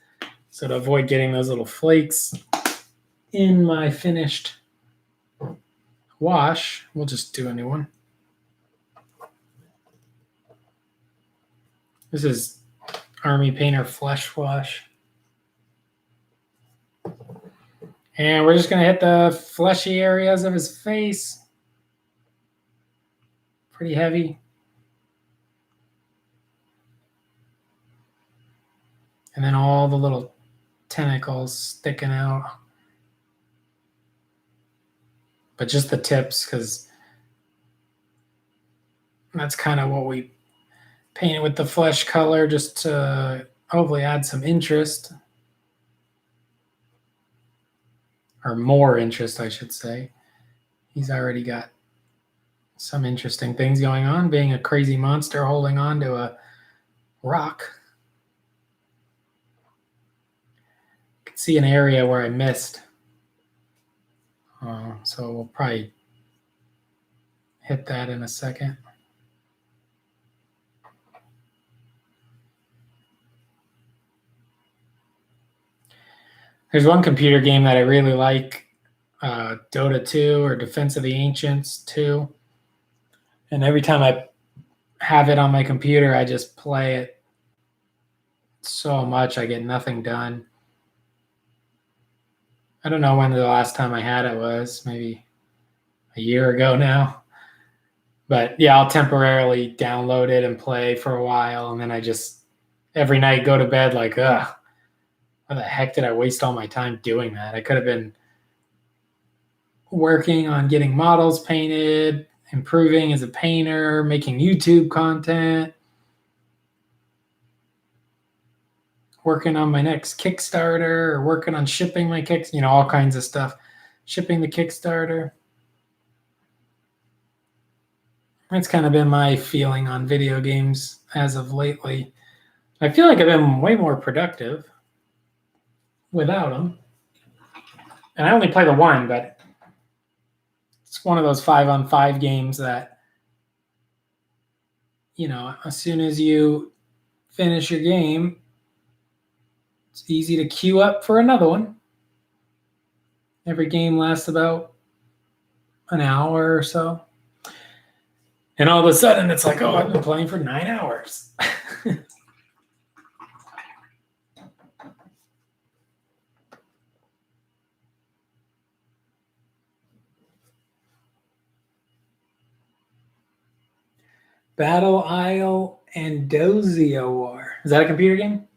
So to avoid getting those little flakes in my finished wash, we'll just do a new one. This is Army Painter Flesh Wash. And we're just going to hit the fleshy areas of his face. Pretty heavy. And then all the little tentacles sticking out. But just the tips, because that's kind of what we painted with the flesh color, just to hopefully add some interest. Or more interest, I should say. He's already got some interesting things going on, being a crazy monster holding on to a rock. You can see an area where I missed. So we'll probably hit that in a second. There's one computer game that I really like, Dota 2 or Defense of the Ancients 2. And every time I have it on my computer, I just play it so much, I get nothing done. I don't know when the last time I had it was, maybe a year ago now. But yeah, I'll temporarily download it and play for a while. And then I just, every night go to bed like, ugh, why the heck did I waste all my time doing that? I could have been working on getting models painted, improving as a painter, making YouTube content, working on my next Kickstarter, or working on shipping my kicks, all kinds of stuff. Shipping the Kickstarter. That's kind of been my feeling on video games as of lately. I feel like I've been way more productive without them. And I only play the one, but it's one of those 5-on-5 games that, as soon as you finish your game, it's easy to queue up for another one. Every game lasts about an hour or so. And all of a sudden, it's like, oh, I've been playing for 9 hours. Battle Isle Andozio War. Is that a computer game?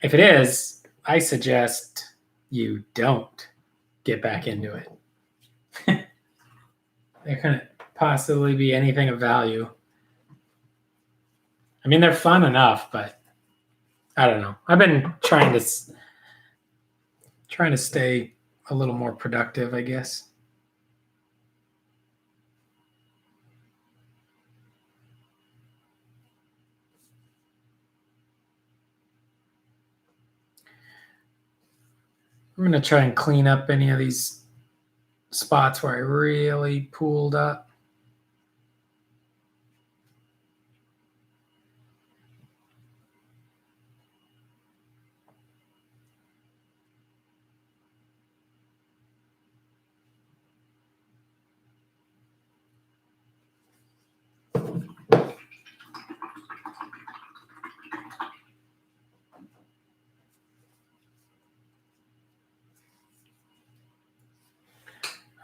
If it is, I suggest you don't get back into it. There couldn't possibly be anything of value. I mean, they're fun enough, but I don't know. I've been trying to stay a little more productive, I guess. I'm going to try and clean up any of these spots where I really pooled up.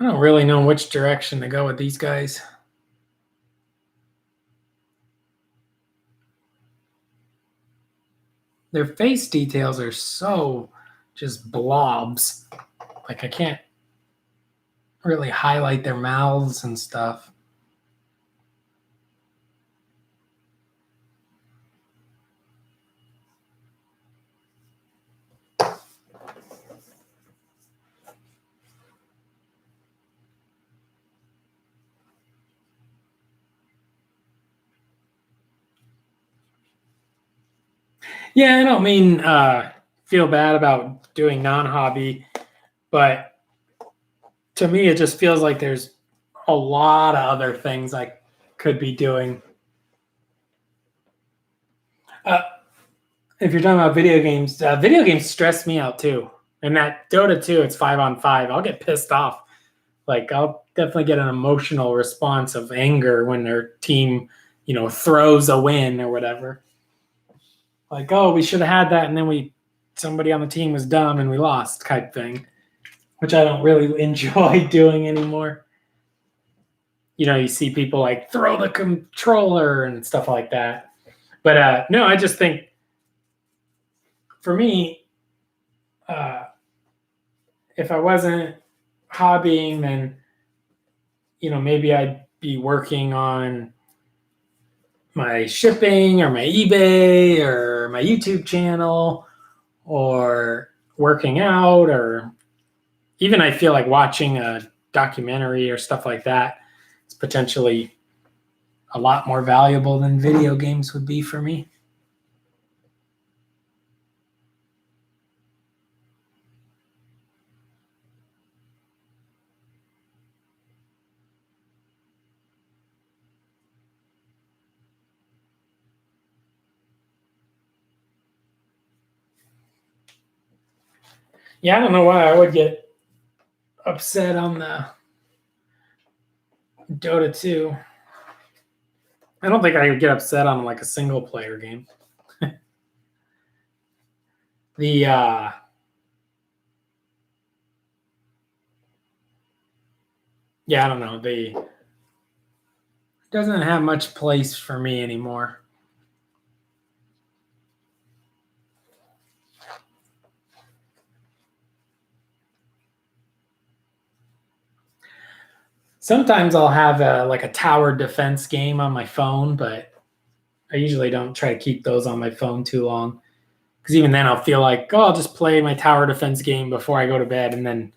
I don't really know which direction to go with these guys. Their face details are so just blobs. Like I can't really highlight their mouths and stuff. Yeah, I don't mean feel bad about doing non-hobby, but to me, it just feels like there's a lot of other things I could be doing. If you're talking about video games stress me out too. And that Dota 2, it's 5-on-5. I'll get pissed off. Like I'll definitely get an emotional response of anger when their team, throws a win or whatever. Like, oh, we should have had that, and then somebody on the team was dumb and we lost, type thing, which I don't really enjoy doing anymore. You see people like throw the controller and stuff like that. But no, I just think for me, if I wasn't hobbying, then maybe I'd be working on my shipping or my eBay or my YouTube channel or working out, or even I feel like watching a documentary or stuff like that is potentially a lot more valuable than video games would be for me. Yeah, I don't know why I would get upset on the Dota 2. I don't think I would get upset on like a single player game. Yeah, I don't know. It doesn't have much place for me anymore. Sometimes I'll have a tower defense game on my phone, but I usually don't try to keep those on my phone too long. Because even then I'll feel like, oh, I'll just play my tower defense game before I go to bed. And then,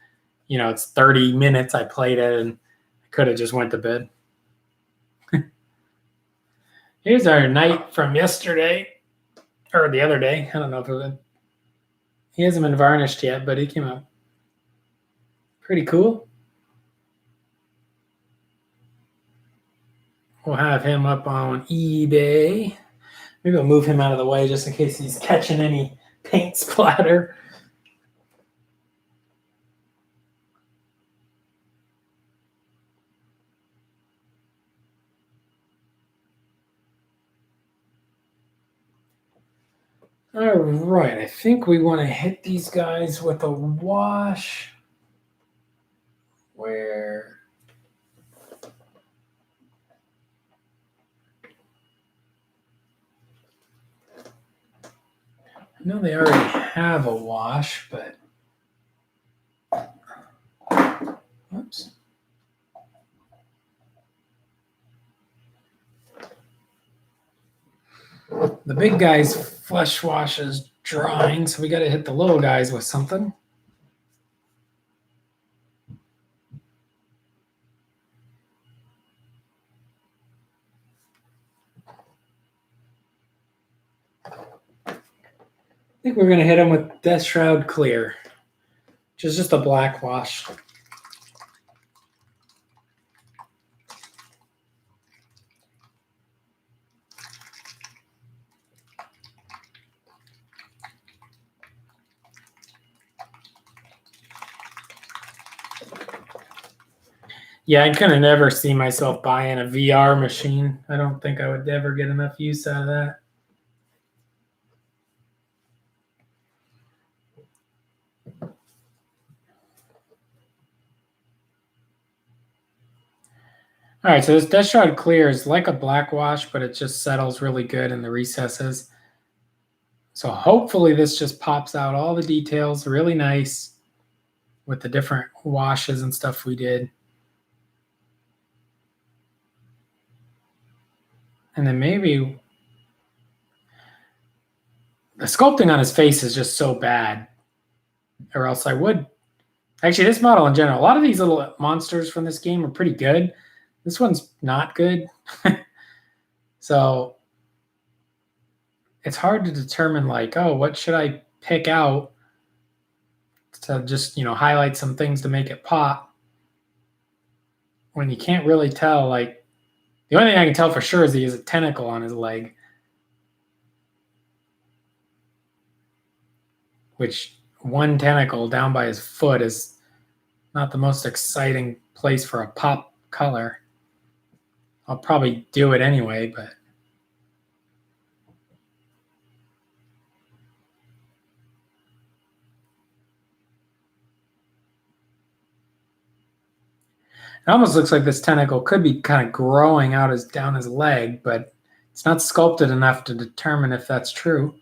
it's 30 minutes I played it and I could have just went to bed. Here's our knight from yesterday or the other day. I don't know if he hasn't been varnished yet, but he came out Pretty cool. We'll have him up on eBay. Maybe I'll move him out of the way just in case he's catching any paint splatter. All right, I think we want to hit these guys with a wash. Where? I know they already have a wash, but oops. The big guy's flesh wash is drying, so we got to hit the little guys with something. I think we're going to hit him with Death Shroud Clear, which is just a black wash. Yeah, I kind of never see myself buying a VR machine. I don't think I would ever get enough use out of that. All right, so this Death Shroud Clear is like a black wash, but it just settles really good in the recesses. So hopefully this just pops out all the details really nice with the different washes and stuff we did. And then maybe the sculpting on his face is just so bad, or else I would. Actually, this model in general, a lot of these little monsters from this game are pretty good. This one's not good. So it's hard to determine, like, oh, what should I pick out to just, highlight some things to make it pop, when you can't really tell. Like, the only thing I can tell for sure is he has a tentacle on his leg, which one tentacle down by his foot is not the most exciting place for a pop color. I'll probably do it anyway, but it almost looks like this tentacle could be kind of growing out down his leg, but it's not sculpted enough to determine if that's true.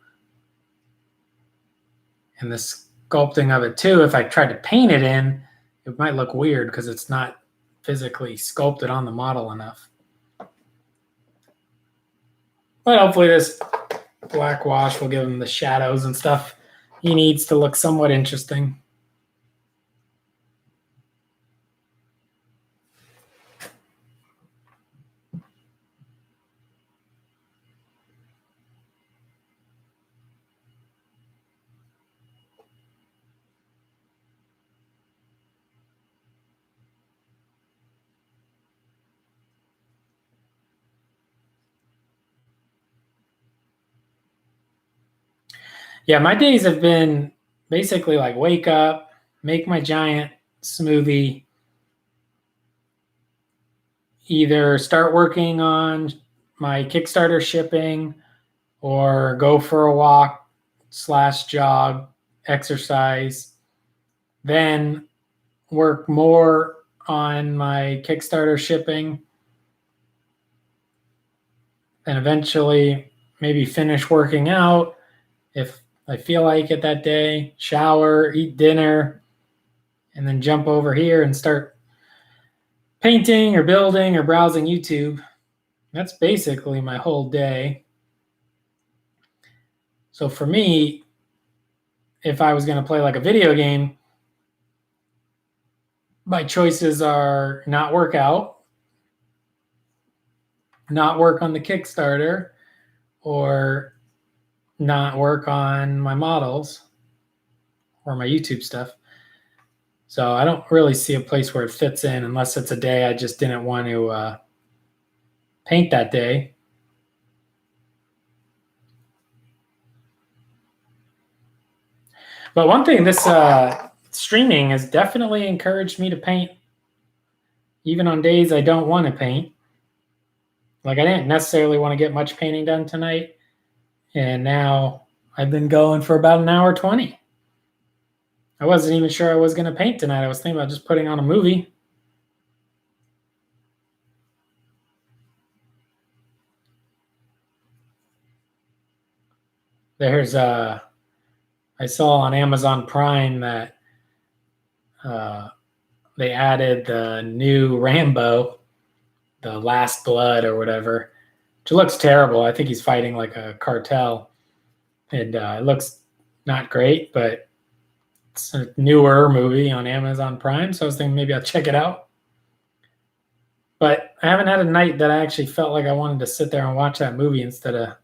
And the sculpting of it too, if I tried to paint it in, it might look weird because it's not physically sculpted on the model enough. But hopefully this black wash will give him the shadows and stuff he needs to look somewhat interesting. Yeah, my days have been basically like wake up, make my giant smoothie, either start working on my Kickstarter shipping or go for a walk / jog, exercise, then work more on my Kickstarter shipping, and eventually maybe finish working out if I feel like it that day, shower, eat dinner, and then jump over here and start painting or building or browsing YouTube. That's basically my whole day. So for me, if I was going to play like a video game, my choices are not work out, not work on the Kickstarter, or not work on my models or my YouTube stuff. So I don't really see a place where it fits in unless it's a day I just didn't want to paint that day. But one thing, this streaming has definitely encouraged me to paint even on days I don't want to paint. Like I didn't necessarily want to get much painting done tonight, and now I've been going for about an hour 20. I wasn't even sure I was going to paint tonight. I was thinking about just putting on a movie. There's I saw on Amazon Prime that they added the new Rambo, the Last Blood or whatever, which looks terrible. I think he's fighting like a cartel, and it looks not great, but it's a newer movie on Amazon Prime, so I was thinking maybe I'll check it out. But I haven't had a night that I actually felt like I wanted to sit there and watch that movie instead of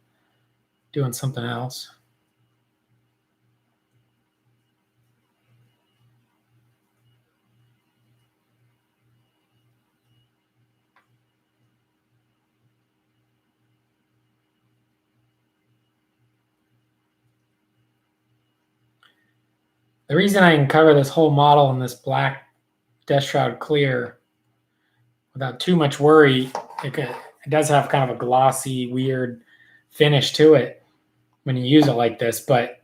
doing something else. The reason I can cover this whole model in this black Death Shroud clear without too much worry, it does have kind of a glossy, weird finish to it when you use it like this, but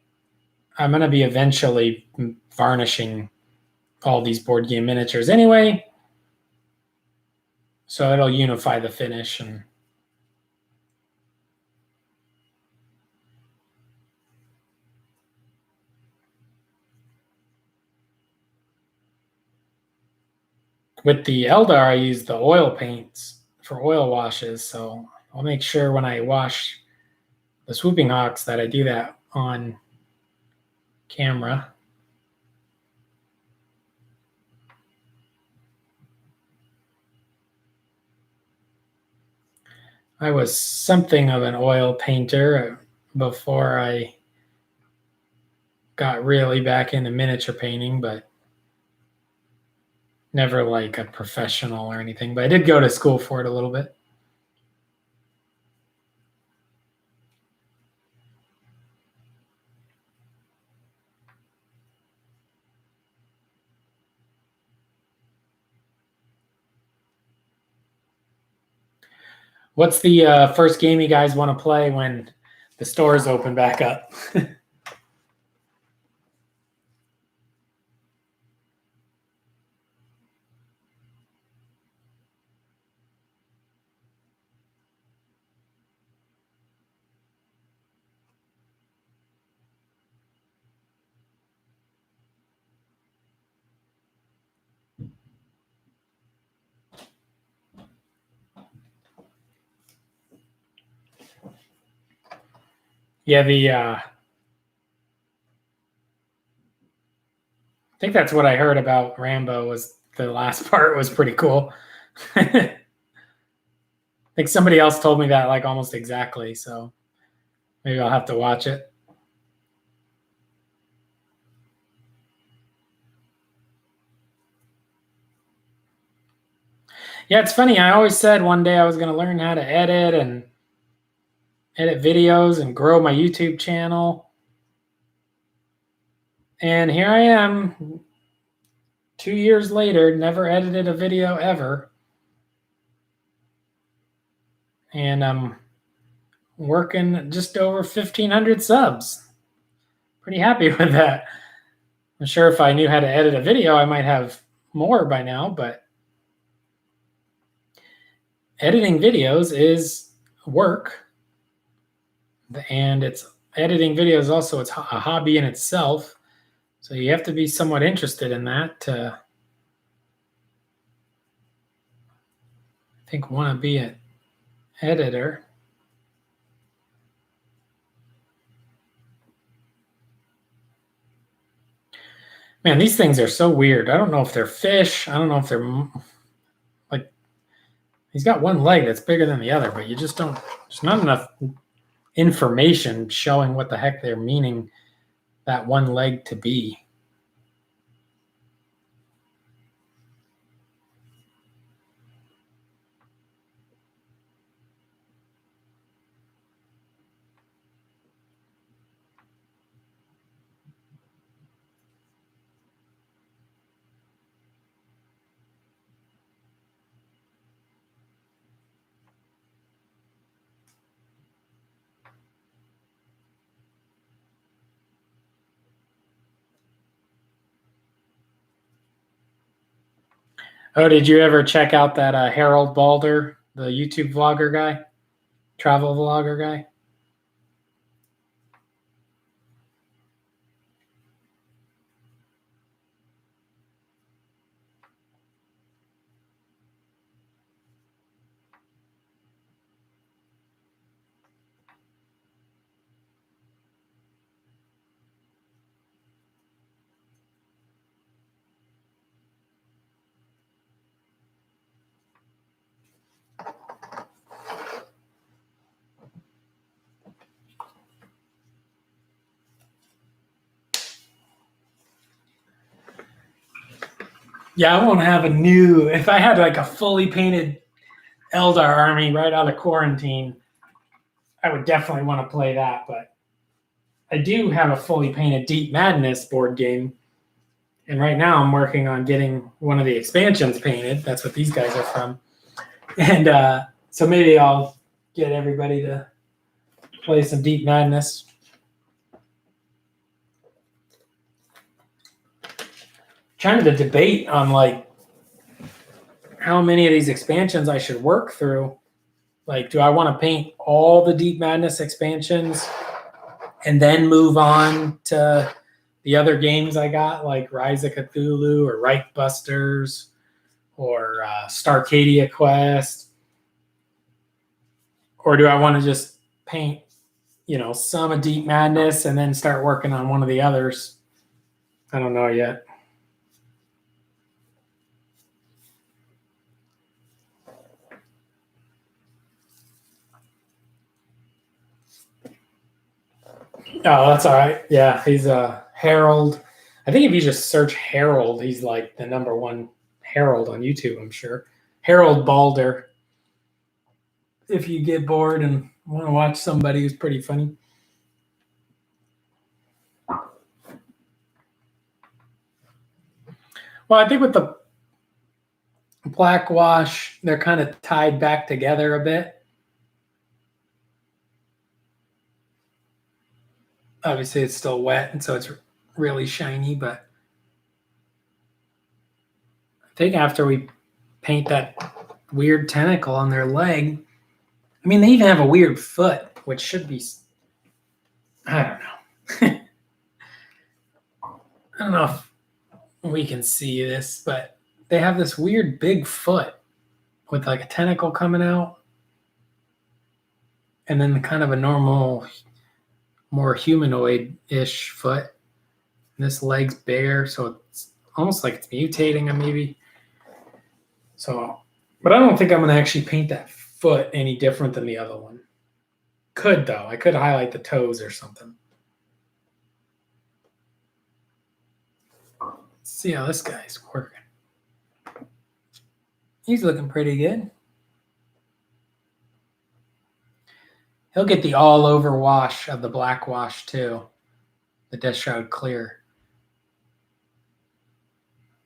I'm going to be eventually varnishing all these board game miniatures anyway, so it'll unify the finish. And with the Eldar, I use the oil paints for oil washes, so I'll make sure when I wash the Swooping Hawks that I do that on camera. I was something of an oil painter before I got really back into miniature painting, but never like a professional or anything. But I did go to school for it a little bit. What's the first game you guys want to play when the stores open back up? Yeah, I think that's what I heard about Rambo was the last part was pretty cool. I think somebody else told me that like almost exactly, so maybe I'll have to watch it. Yeah, it's funny. I always said one day I was going to learn how to edit videos and grow my YouTube channel. And here I am 2 years later, never edited a video ever. And I'm working just over 1,500 subs. Pretty happy with that. I'm sure if I knew how to edit a video, I might have more by now, but editing videos is work. And editing videos also, it's a hobby in itself. So you have to be somewhat interested in that to, I think, want to be an editor. Man, these things are so weird. I don't know if they're fish. I don't know if they're like, he's got one leg that's bigger than the other, but you just don't, there's not enough information showing what the heck they're meaning that one leg to be. Oh, did you ever check out that Harold Balder, the YouTube vlogger guy, travel vlogger guy? Yeah, I won't have a new. If I had like a fully painted Eldar army right out of quarantine, I would definitely want to play that. But I do have a fully painted Deep Madness board game, and right now I'm working on getting one of the expansions painted. That's what these guys are from, and so maybe I'll get everybody to play some Deep Madness. Trying to debate on like how many of these expansions I should work through. Like, do I want to paint all the Deep Madness expansions and then move on to the other games I got, like Rise of Cthulhu or Reich Busters or Starcadia Quest? Or do I want to just paint, some of Deep Madness and then start working on one of the others? I don't know yet. Oh, that's all right. Yeah, he's Harold. I think if you just search Harold, he's like the number one Harold on YouTube, I'm sure. Harold Balder. If you get bored and want to watch somebody who's pretty funny. Well, I think with the black wash, they're kind of tied back together a bit. Obviously, it's still wet, and so it's really shiny, but I think after we paint that weird tentacle on their leg, I mean, they even have a weird foot, which should be, I don't know. I don't know if we can see this, but they have this weird big foot with like a tentacle coming out, and then the kind of a normal, more humanoid-ish foot. And this leg's bigger, so it's almost like it's mutating, maybe. So, but I don't think I'm going to actually paint that foot any different than the other one. Could though. I could highlight the toes or something. Let's see how this guy's working. He's looking pretty good. He'll get the all over wash of the black wash too, the Death Shroud clear.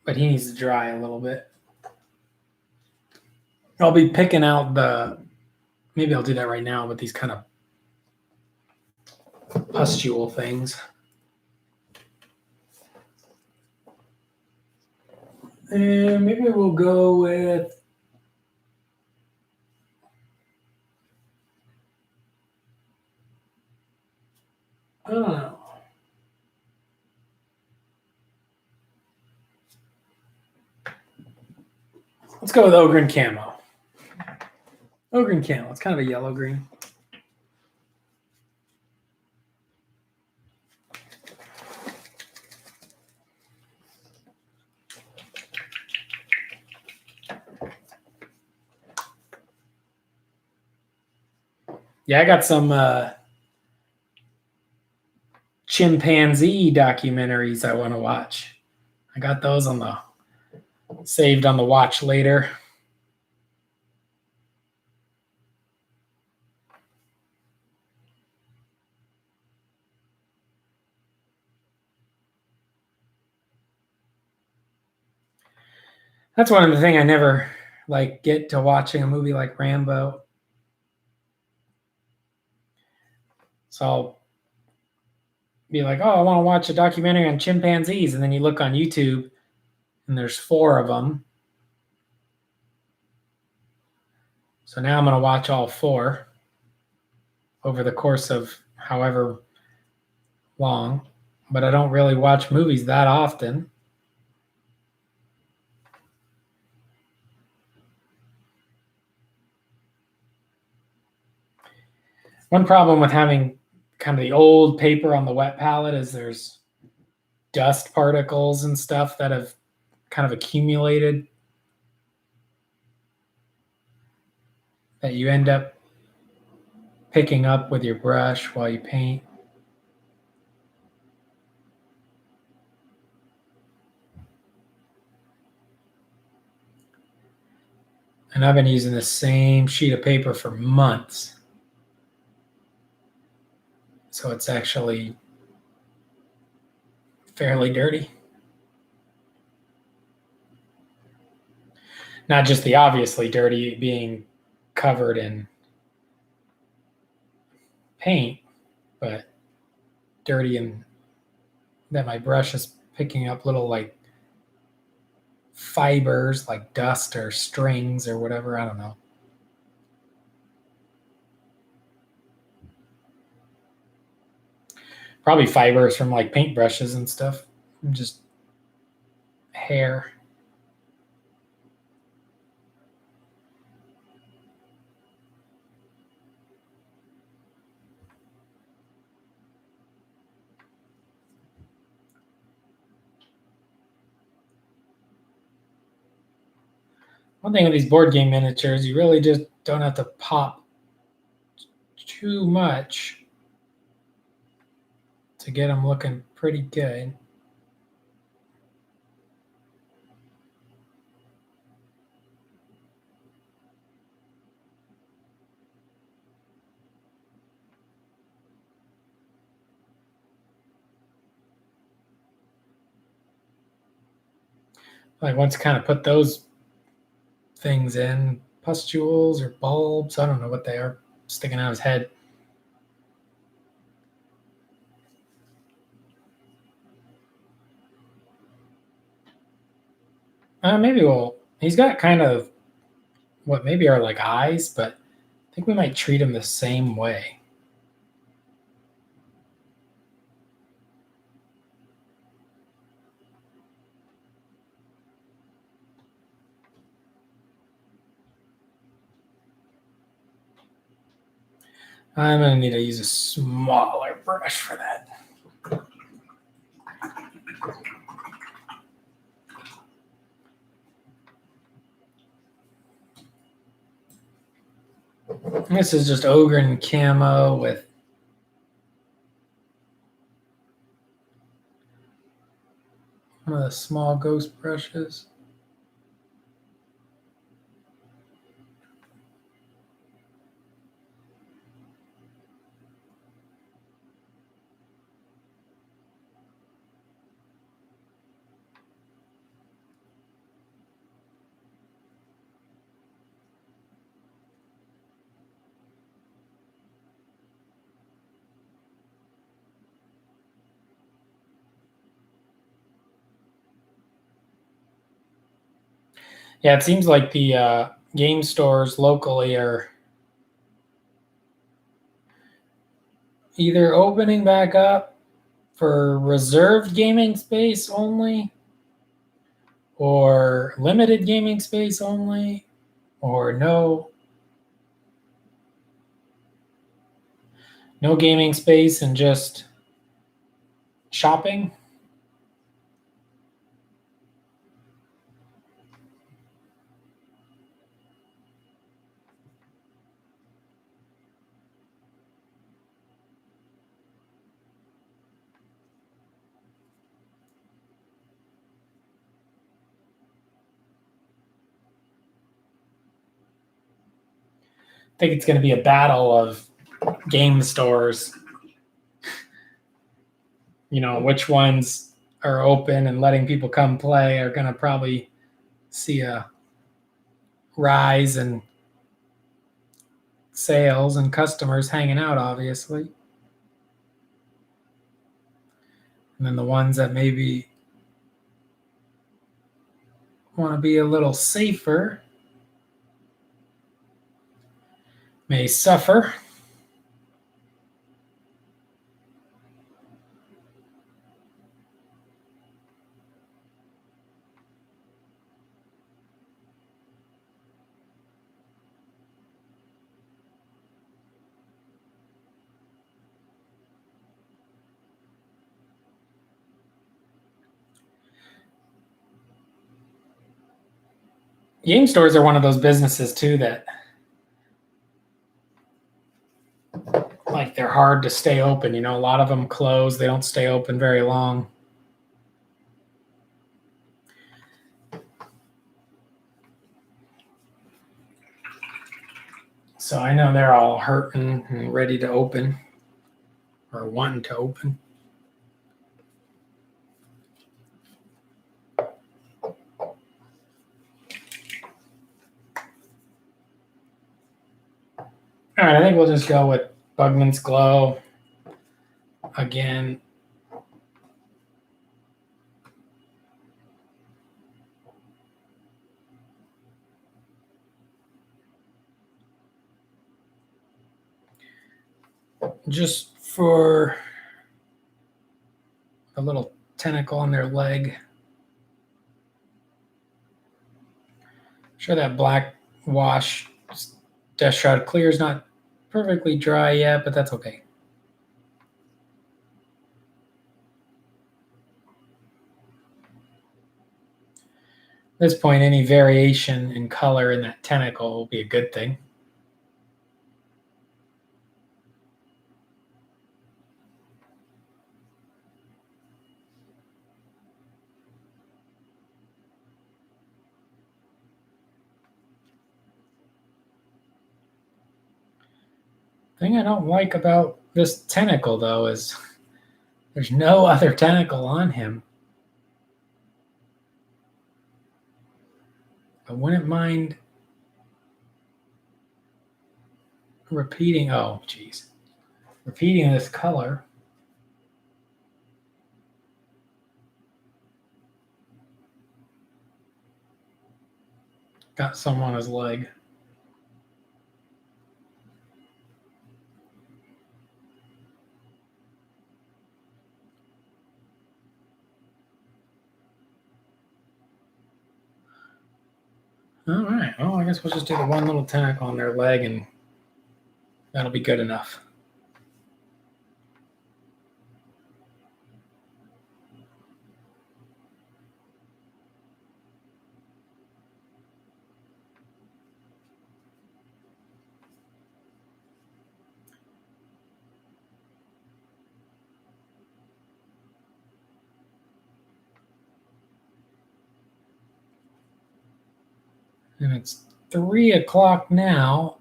But he needs to dry a little bit. I'll be picking out maybe I'll do that right now with these kind of pustule things. And maybe we'll go with I don't know. Let's go with Ogryn Camo. Ogryn Camo. It's kind of a yellow green. Yeah, I got some chimpanzee documentaries I want to watch. I got those saved on the watch later. That's one of the things I never get to watching a movie like Rambo. So I'll be like, oh, I want to watch a documentary on chimpanzees. And then you look on YouTube and there's 4 of them. So now I'm going to watch all 4 over the course of however long, but I don't really watch movies that often. One problem with having kind of the old paper on the wet palette is there's dust particles and stuff that have kind of accumulated that you end up picking up with your brush while you paint. And I've been using the same sheet of paper for months. So it's actually fairly dirty. Not just the obviously dirty being covered in paint, but dirty and that my brush is picking up little like fibers like dust or strings or whatever. I don't know. Probably fibers from like paintbrushes and stuff. Just hair. One thing with these board game miniatures, you really just don't have to pop too much to get them looking pretty good. Like once kind of put those things in, pustules or bulbs, I don't know what they are, sticking out his head. He's got kind of what maybe are like eyes, but I think we might treat him the same way. I'm going to need to use a smaller brush for that. This is just Ogren camo with one of the small ghost brushes. Yeah, it seems like the game stores locally are either opening back up for reserved gaming space only, or limited gaming space only, or no gaming space and just shopping. I think it's going to be a battle of game stores. You know, which ones are open and letting people come play are going to probably see a rise in sales and customers hanging out, obviously. And then the ones that maybe want to be a little safer may suffer. Game stores are one of those businesses too that like they're hard to stay open. You know, a lot of them close. They don't stay open very long. So I know they're all hurting and ready to open or wanting to open. All right, I think we'll just go with Bugman's Glow again. Just for a little tentacle on their leg. Sure, that black wash Death Shroud Clear is not perfectly dry yet, but that's okay. At this point, any variation in color in that tentacle will be a good thing. Thing I don't like about this tentacle, though, is there's no other tentacle on him. I wouldn't mind repeating. Oh, geez. Repeating this color. Got some on his leg. All right. Well, I guess we'll just do the one little tentacle on their leg, and that'll be good enough. And it's 3 o'clock now.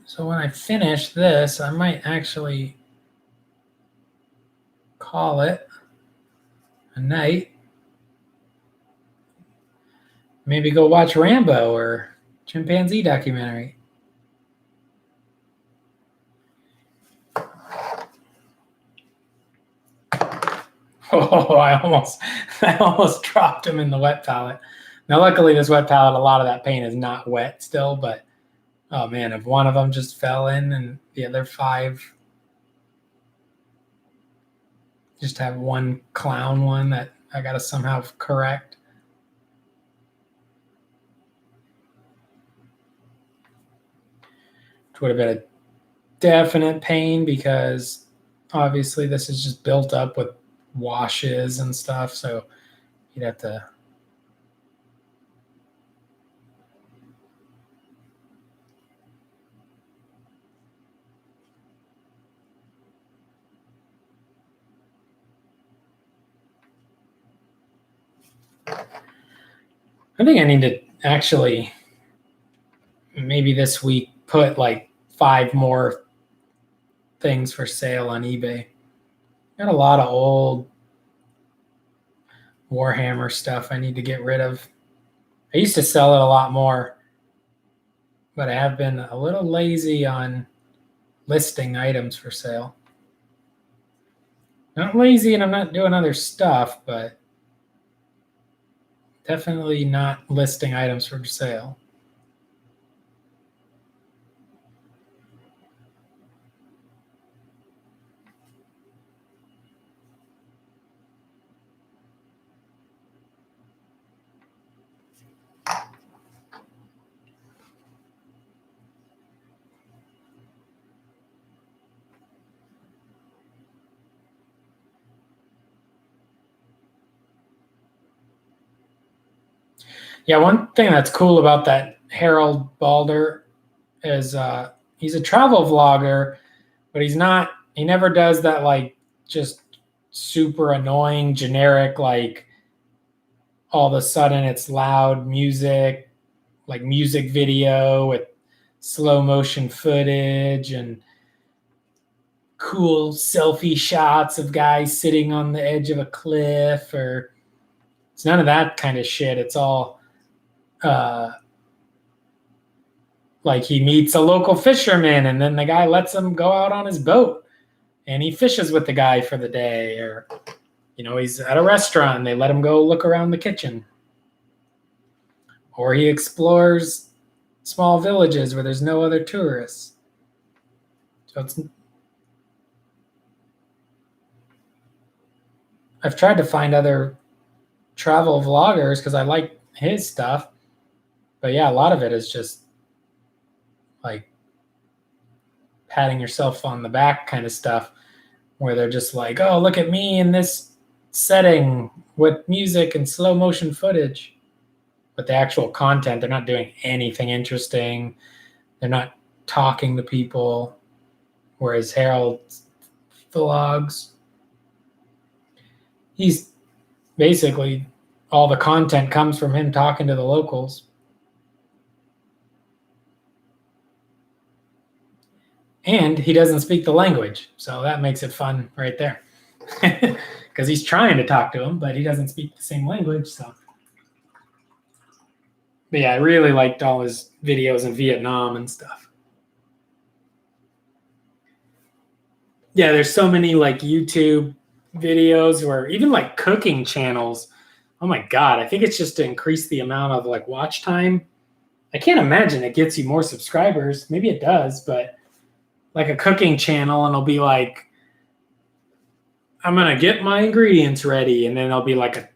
So when I finish this, I might actually call it a night. Maybe go watch Rambo or chimpanzee documentary. Oh, I almost dropped him in the wet palette. Now, luckily, this wet palette, a lot of that paint is not wet still, but oh man, if one of them just fell in and the other 5 just have one clown one that I got to somehow correct. Which would have been a definite pain because obviously this is just built up with washes and stuff. So you'd have to. I think I need to actually maybe this week put like 5 more things for sale on eBay. Got a lot of old Warhammer stuff I need to get rid of. I used to sell it a lot more, but I have been a little lazy on listing items for sale. Not lazy and I'm not doing other stuff, but definitely not listing items for sale. Yeah, one thing that's cool about that Harold Balder is he's a travel vlogger, but he never does that like just super annoying generic like all of a sudden it's loud music, like music video with slow motion footage and cool selfie shots of guys sitting on the edge of a cliff, or it's none of that kind of shit. It's all uh, like he meets a local fisherman and then the guy lets him go out on his boat and he fishes with the guy for the day, or he's at a restaurant and they let him go look around the kitchen, or he explores small villages where there's no other tourists. So I've tried to find other travel vloggers because I like his stuff, but yeah, a lot of it is just like patting yourself on the back kind of stuff, where they're just like, oh, look at me in this setting with music and slow motion footage. But the actual content, they're not doing anything interesting. They're not talking to people. Whereas Harold's vlogs, he's basically all the content comes from him talking to the locals. And he doesn't speak the language. So that makes it fun right there. Because he's trying to talk to him, but he doesn't speak the same language. So, but yeah, I really liked all his videos in Vietnam and stuff. Yeah, there's so many like YouTube videos or even like cooking channels. Oh my God, I think it's just to increase the amount of like watch time. I can't imagine it gets you more subscribers. Maybe it does, but like a cooking channel and it'll be like, I'm going to get my ingredients ready. And then there'll be like a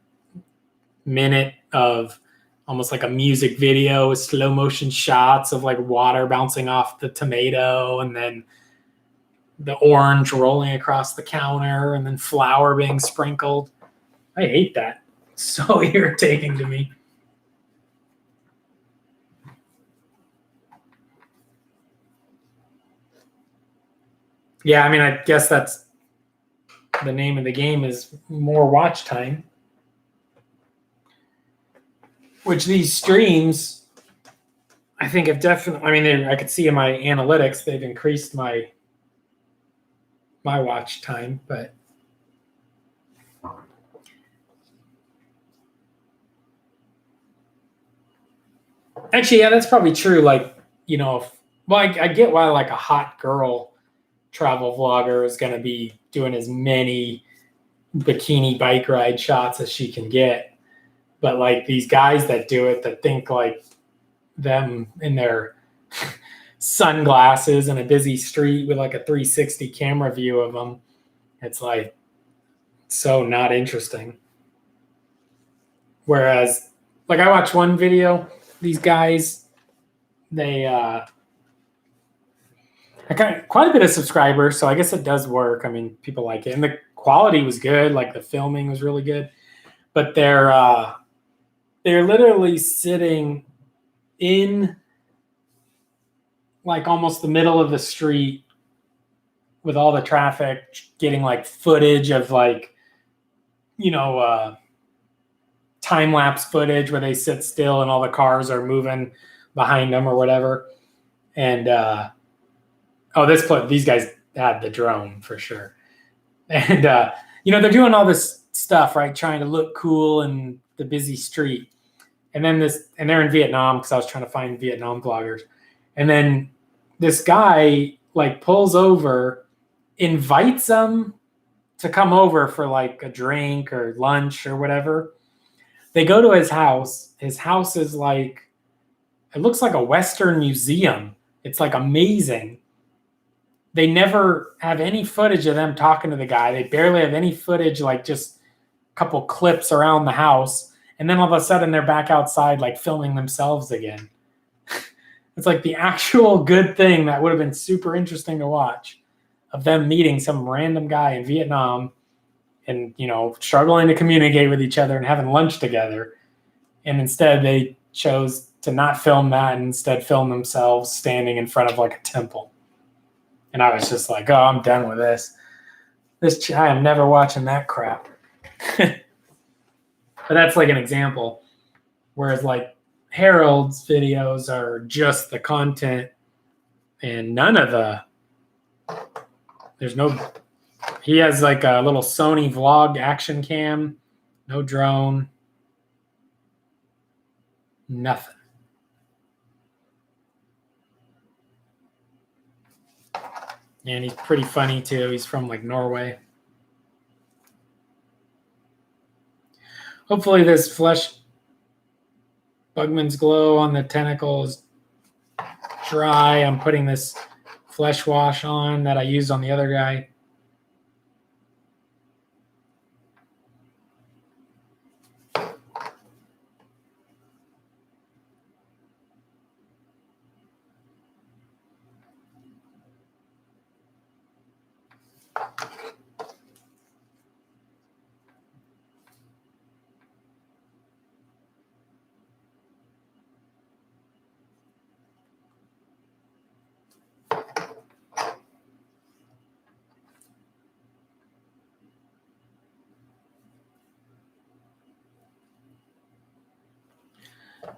minute of almost like a music video with slow motion shots of like water bouncing off the tomato and then the orange rolling across the counter and then flour being sprinkled. I hate that. It's so irritating to me. Yeah, I mean, I guess that's the name of the game is more watch time. Which these streams, I think have definitely, I mean, I could see in my analytics, they've increased my watch time, but actually, yeah, that's probably true. Like, I get why like a hot girl travel vlogger is going to be doing as many bikini bike ride shots as she can get. But like these guys that do it that think like them in their sunglasses in a busy street with like a 360 camera view of them, it's like so not interesting. Whereas like I watched one video, these guys, they I got quite a bit of subscribers, so I guess it does work. I mean, people like it, and the quality was good. Like the filming was really good, but they're literally sitting in like almost the middle of the street with all the traffic, getting like footage of like time lapse footage where they sit still and all the cars are moving behind them or whatever, and these guys had the drone for sure. And, they're doing all this stuff, right? Trying to look cool in the busy street. And they're in Vietnam because I was trying to find Vietnam vloggers. And then this guy like pulls over, invites them to come over for like a drink or lunch or whatever. They go to his house. His house is like, it looks like a Western museum. It's like amazing. They never have any footage of them talking to the guy. They barely have any footage, like just a couple clips around the house. And then all of a sudden they're back outside, like filming themselves again. It's like the actual good thing that would have been super interesting to watch of them meeting some random guy in Vietnam and, struggling to communicate with each other and having lunch together And instead they chose to not film that and instead film themselves standing in front of like a temple. And I was just like, oh, I'm done with this. I am never watching that crap. But that's like an example. Whereas like Harold's videos are just the content and he has like a little Sony vlog action cam, no drone, nothing. And he's pretty funny too. He's from like Norway. Hopefully this flesh Bugman's Glow on the tentacle is dry. I'm putting this flesh wash on that I used on the other guy.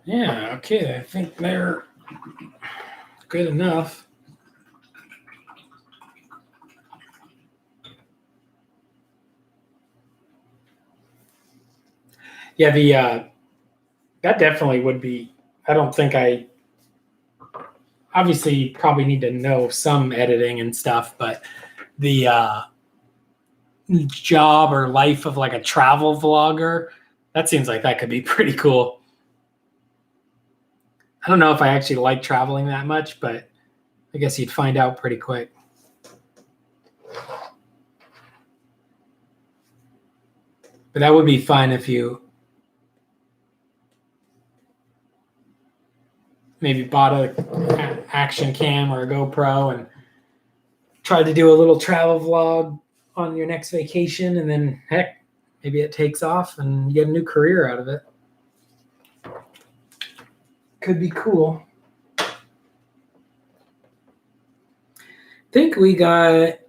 Yeah, okay, I think they're good enough. Yeah, that definitely would be. I don't think I obviously probably need to know some editing and stuff, but the job or life of like a travel vlogger, that seems like that could be pretty cool. I don't know if I actually like traveling that much, but I guess you'd find out pretty quick. But that would be fun if you maybe bought an action cam or a GoPro and tried to do a little travel vlog on your next vacation, and then heck, maybe it takes off and you get a new career out of it. Could be cool. I think we got, I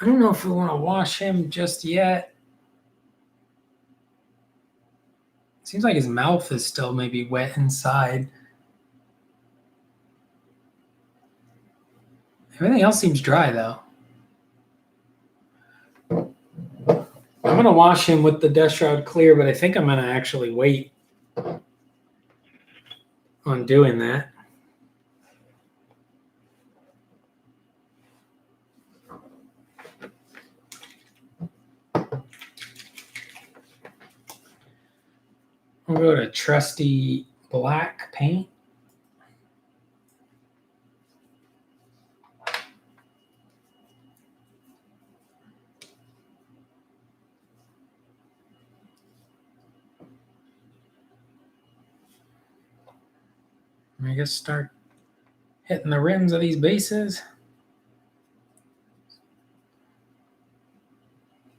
don't know if we want to wash him just yet. Seems like his mouth is still maybe wet inside. Everything else seems dry though. I'm going to wash him with the Death Shroud Clear, but I think I'm going to actually wait on doing that. We'll go to trusty black paint. I guess start hitting the rims of these bases.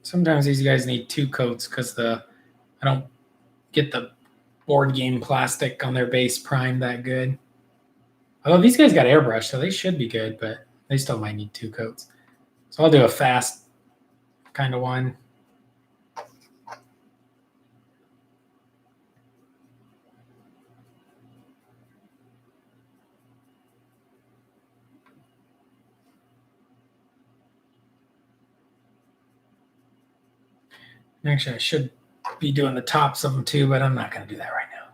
Sometimes these guys need 2 coats because I don't get the board game plastic on their base primed that good. Although these guys got airbrush, so they should be good, but they still might need 2 coats. So I'll do a fast kind of one. Actually, I should be doing the tops of them too, but I'm not going to do that right now.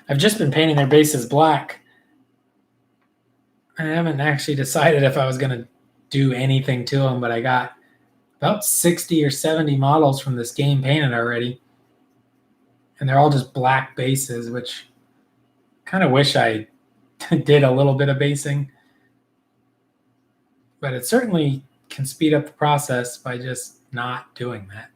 I've just been painting their bases black. I haven't actually decided if I was going to do anything to them, but I got about 60 or 70 models from this game painted already. And they're all just black bases, which kind of wish I did a little bit of basing. But it certainly can speed up the process by just not doing that.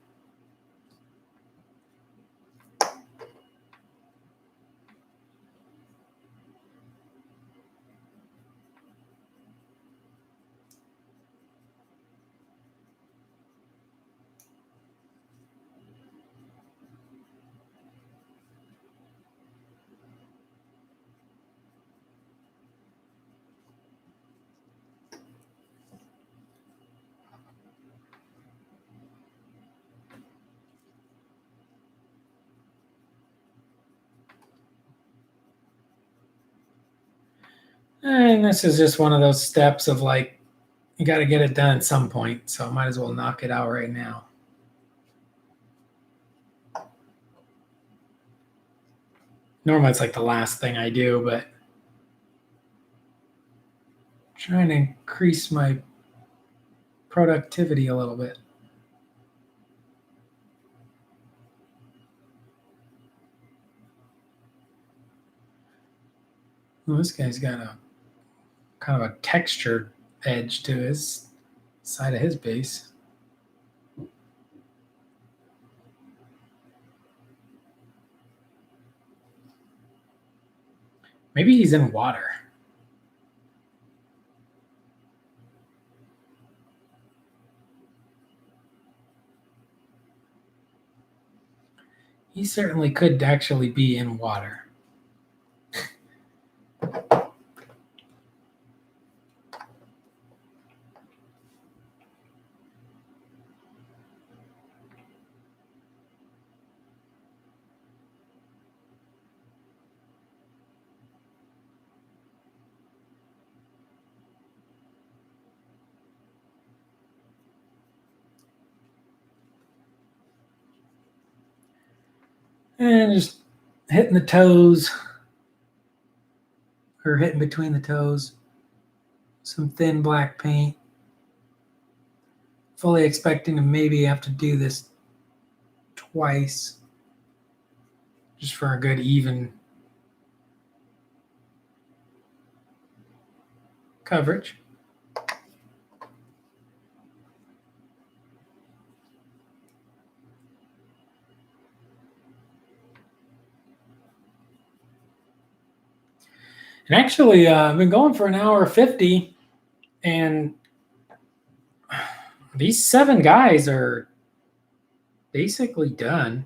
And this is just one of those steps of like, you got to get it done at some point. So I might as well knock it out right now. Normally it's like the last thing I do, but I'm trying to increase my productivity a little bit. Well, this guy's got a kind of a textured edge to his side of his base. Maybe he's in water. He certainly could actually be in water. And just hitting the toes, or hitting between the toes. Some thin black paint. Fully expecting to maybe have to do this twice, just for a good even coverage. And actually, I've been going for an hour 50, and these 7 guys are basically done.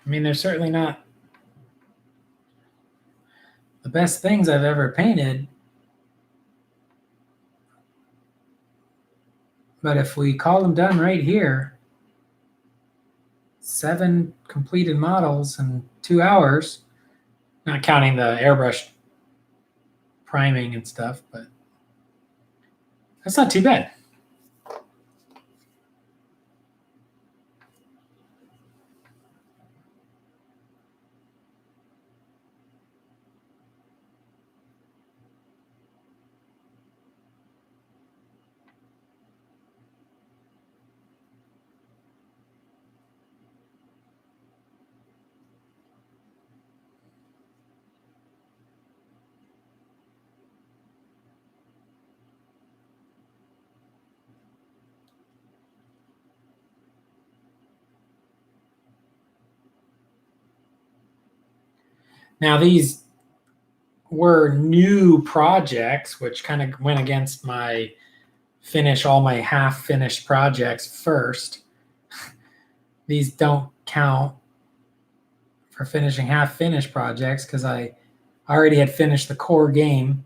I mean, they're certainly not the best things I've ever painted. But if we call them done right here, 7 completed models in 2 hours, not counting the airbrush priming and stuff, but that's not too bad. Now, these were new projects, which kind of went against my finish all my half finished projects first. These don't count for finishing half finished projects because I already had finished the core game.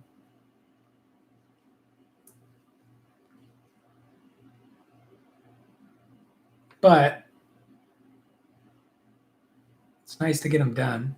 But it's nice to get them done.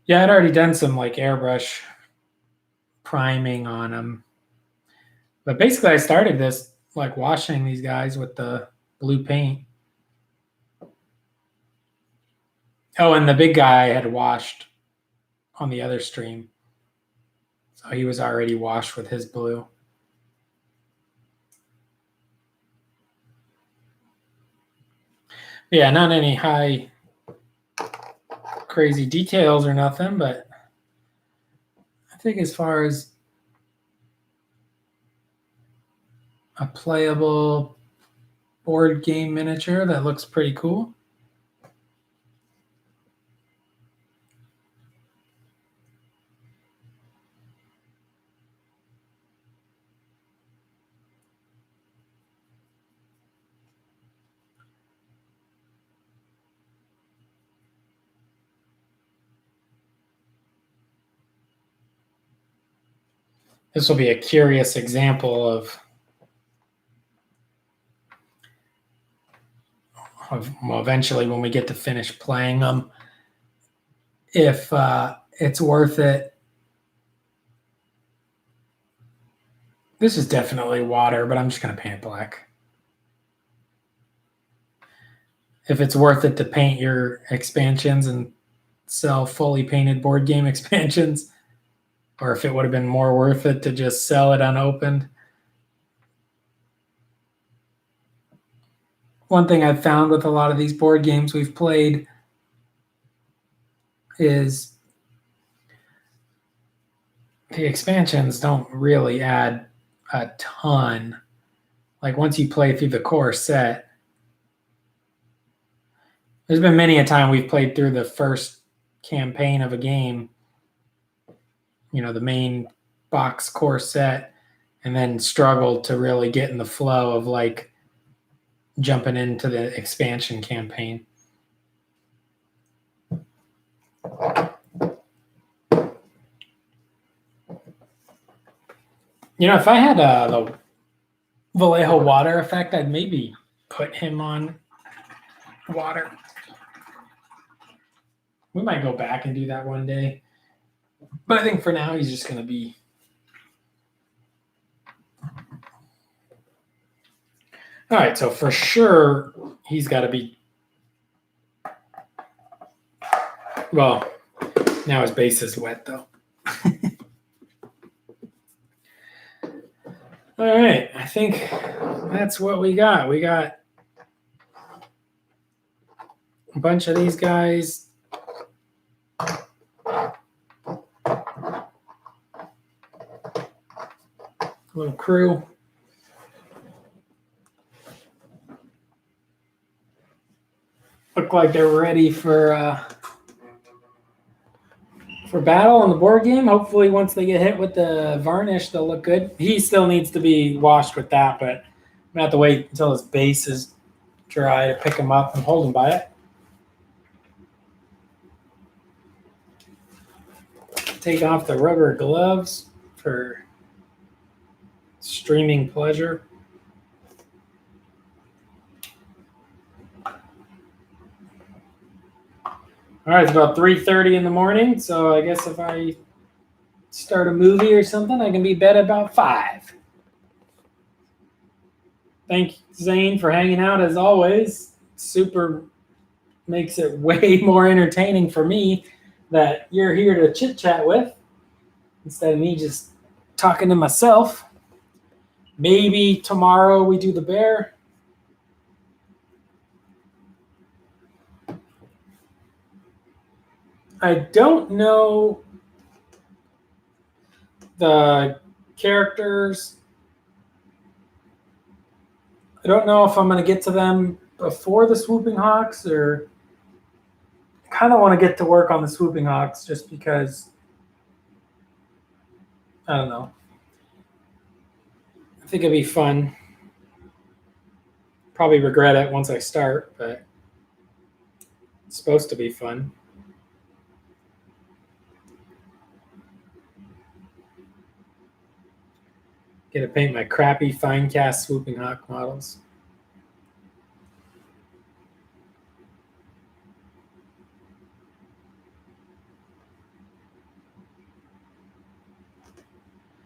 Yeah, I'd already done some like airbrush priming on them. But basically, I started this like washing these guys with the blue paint. Oh, and the big guy had washed on the other stream. So he was already washed with his blue. Yeah, not any high crazy details or nothing, but I think as far as a playable board game miniature that looks pretty cool. This will be a curious example of well, eventually when we get to finish playing them, if it's worth it. This is definitely water, but I'm just going to paint it black. If it's worth it to paint your expansions and sell fully painted board game expansions, or if it would have been more worth it to just sell it unopened. One thing I've found with a lot of these board games we've played is the expansions don't really add a ton. Like once you play through the core set, there's been many a time we've played through the first campaign of a game, the main box core set, and then struggled to really get in the flow of like jumping into the expansion campaign. If I had the Vallejo water effect, I'd maybe put him on water. We might go back and do that one day. But I think for now, he's just going to be. All right, so for sure, he's got to be. Well, now his base is wet, though. All right, I think that's what we got. We got a bunch of these guys. Little crew. Look like they're ready for battle on the board game. Hopefully, once they get hit with the varnish, they'll look good. He still needs to be washed with that, but I'm gonna have to wait until his base is dry to pick him up and hold him by it. Take off the rubber gloves for streaming pleasure. All right, it's about 3:30 in the morning, so I guess if I start a movie or something, I can be bed about 5. Thank you, Zane, for hanging out as always. Super makes it way more entertaining for me that you're here to chit-chat with instead of me just talking to myself. Maybe tomorrow we do the bear. I don't know the characters. I don't know if I'm going to get to them before the Swooping Hawks, or kind of want to get to work on the Swooping Hawks just because, I don't know. I think it'd be fun. Probably regret it once I start, but it's supposed to be fun. Get to paint my crappy fine cast Swooping Hawk models.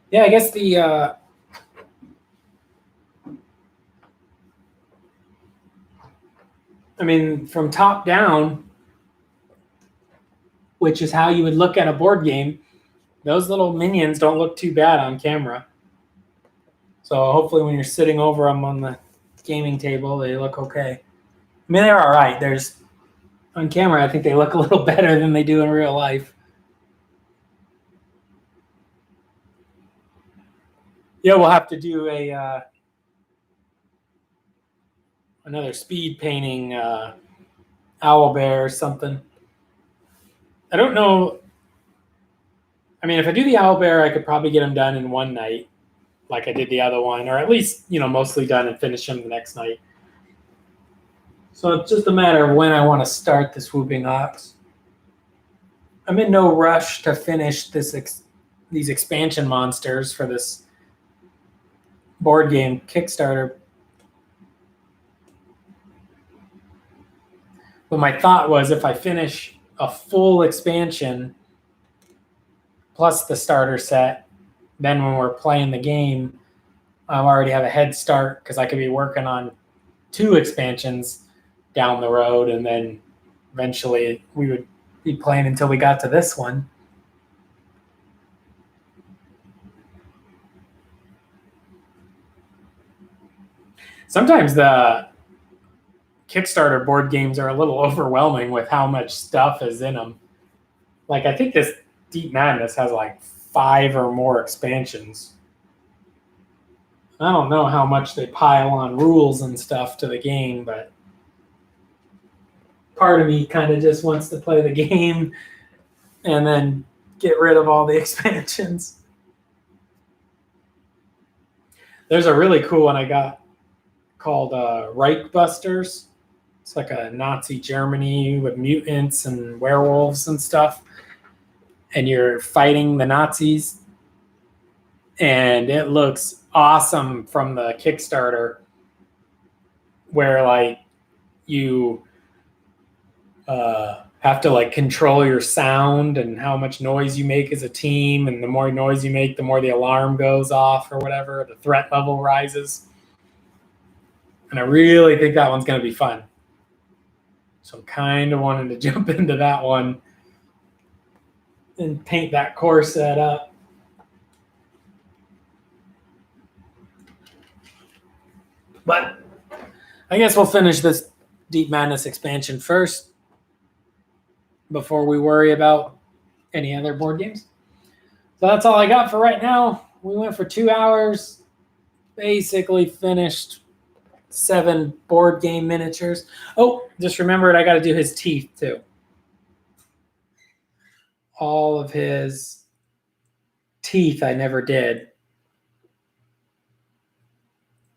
Yeah, I guess from top down, which is how you would look at a board game, those little minions don't look too bad on camera. So hopefully when you're sitting over them on the gaming table, they look okay. I mean, they're all right. On camera, I think they look a little better than they do in real life. Yeah, we'll have to do a another speed painting owl bear or something. I don't know. I mean, if I do the owl bear, I could probably get them done in one night, like I did the other one, or at least, mostly done and finish them the next night. So it's just a matter of when I want to start the Swooping Hawks. I'm in no rush to finish these expansion monsters for this board game Kickstarter. But my thought was, if I finish a full expansion plus the starter set, then when we're playing the game, I already have a head start because I could be working on 2 expansions down the road, and then eventually we would be playing until we got to this one. Sometimes the Kickstarter board games are a little overwhelming with how much stuff is in them. Like, I think this Deep Madness has like 5 or more expansions. I don't know how much they pile on rules and stuff to the game, but part of me kind of just wants to play the game and then get rid of all the expansions. There's a really cool one I got called Reich Busters. It's like a Nazi Germany with mutants and werewolves and stuff. And you're fighting the Nazis. And it looks awesome from the Kickstarter, where like you have to like control your sound and how much noise you make as a team. And the more noise you make, the more the alarm goes off or whatever. The threat level rises. And I really think that one's going to be fun. So I'm kind of wanting to jump into that one and paint that core set up. But I guess we'll finish this Deep Madness expansion first before we worry about any other board games. So that's all I got for right now. We went for 2 hours, basically finished 7 board game miniatures. Oh, just remembered I got to do his teeth too. All of his teeth I never did.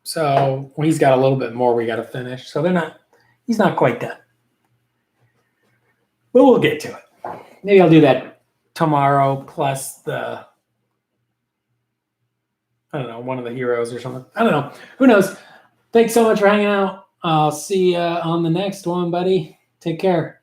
So he's got a little bit more we got to finish. So he's not quite done. But we'll get to it. Maybe I'll do that tomorrow plus one of the heroes or something. I don't know. Who knows? Thanks so much for hanging out. I'll see you on the next one, buddy. Take care.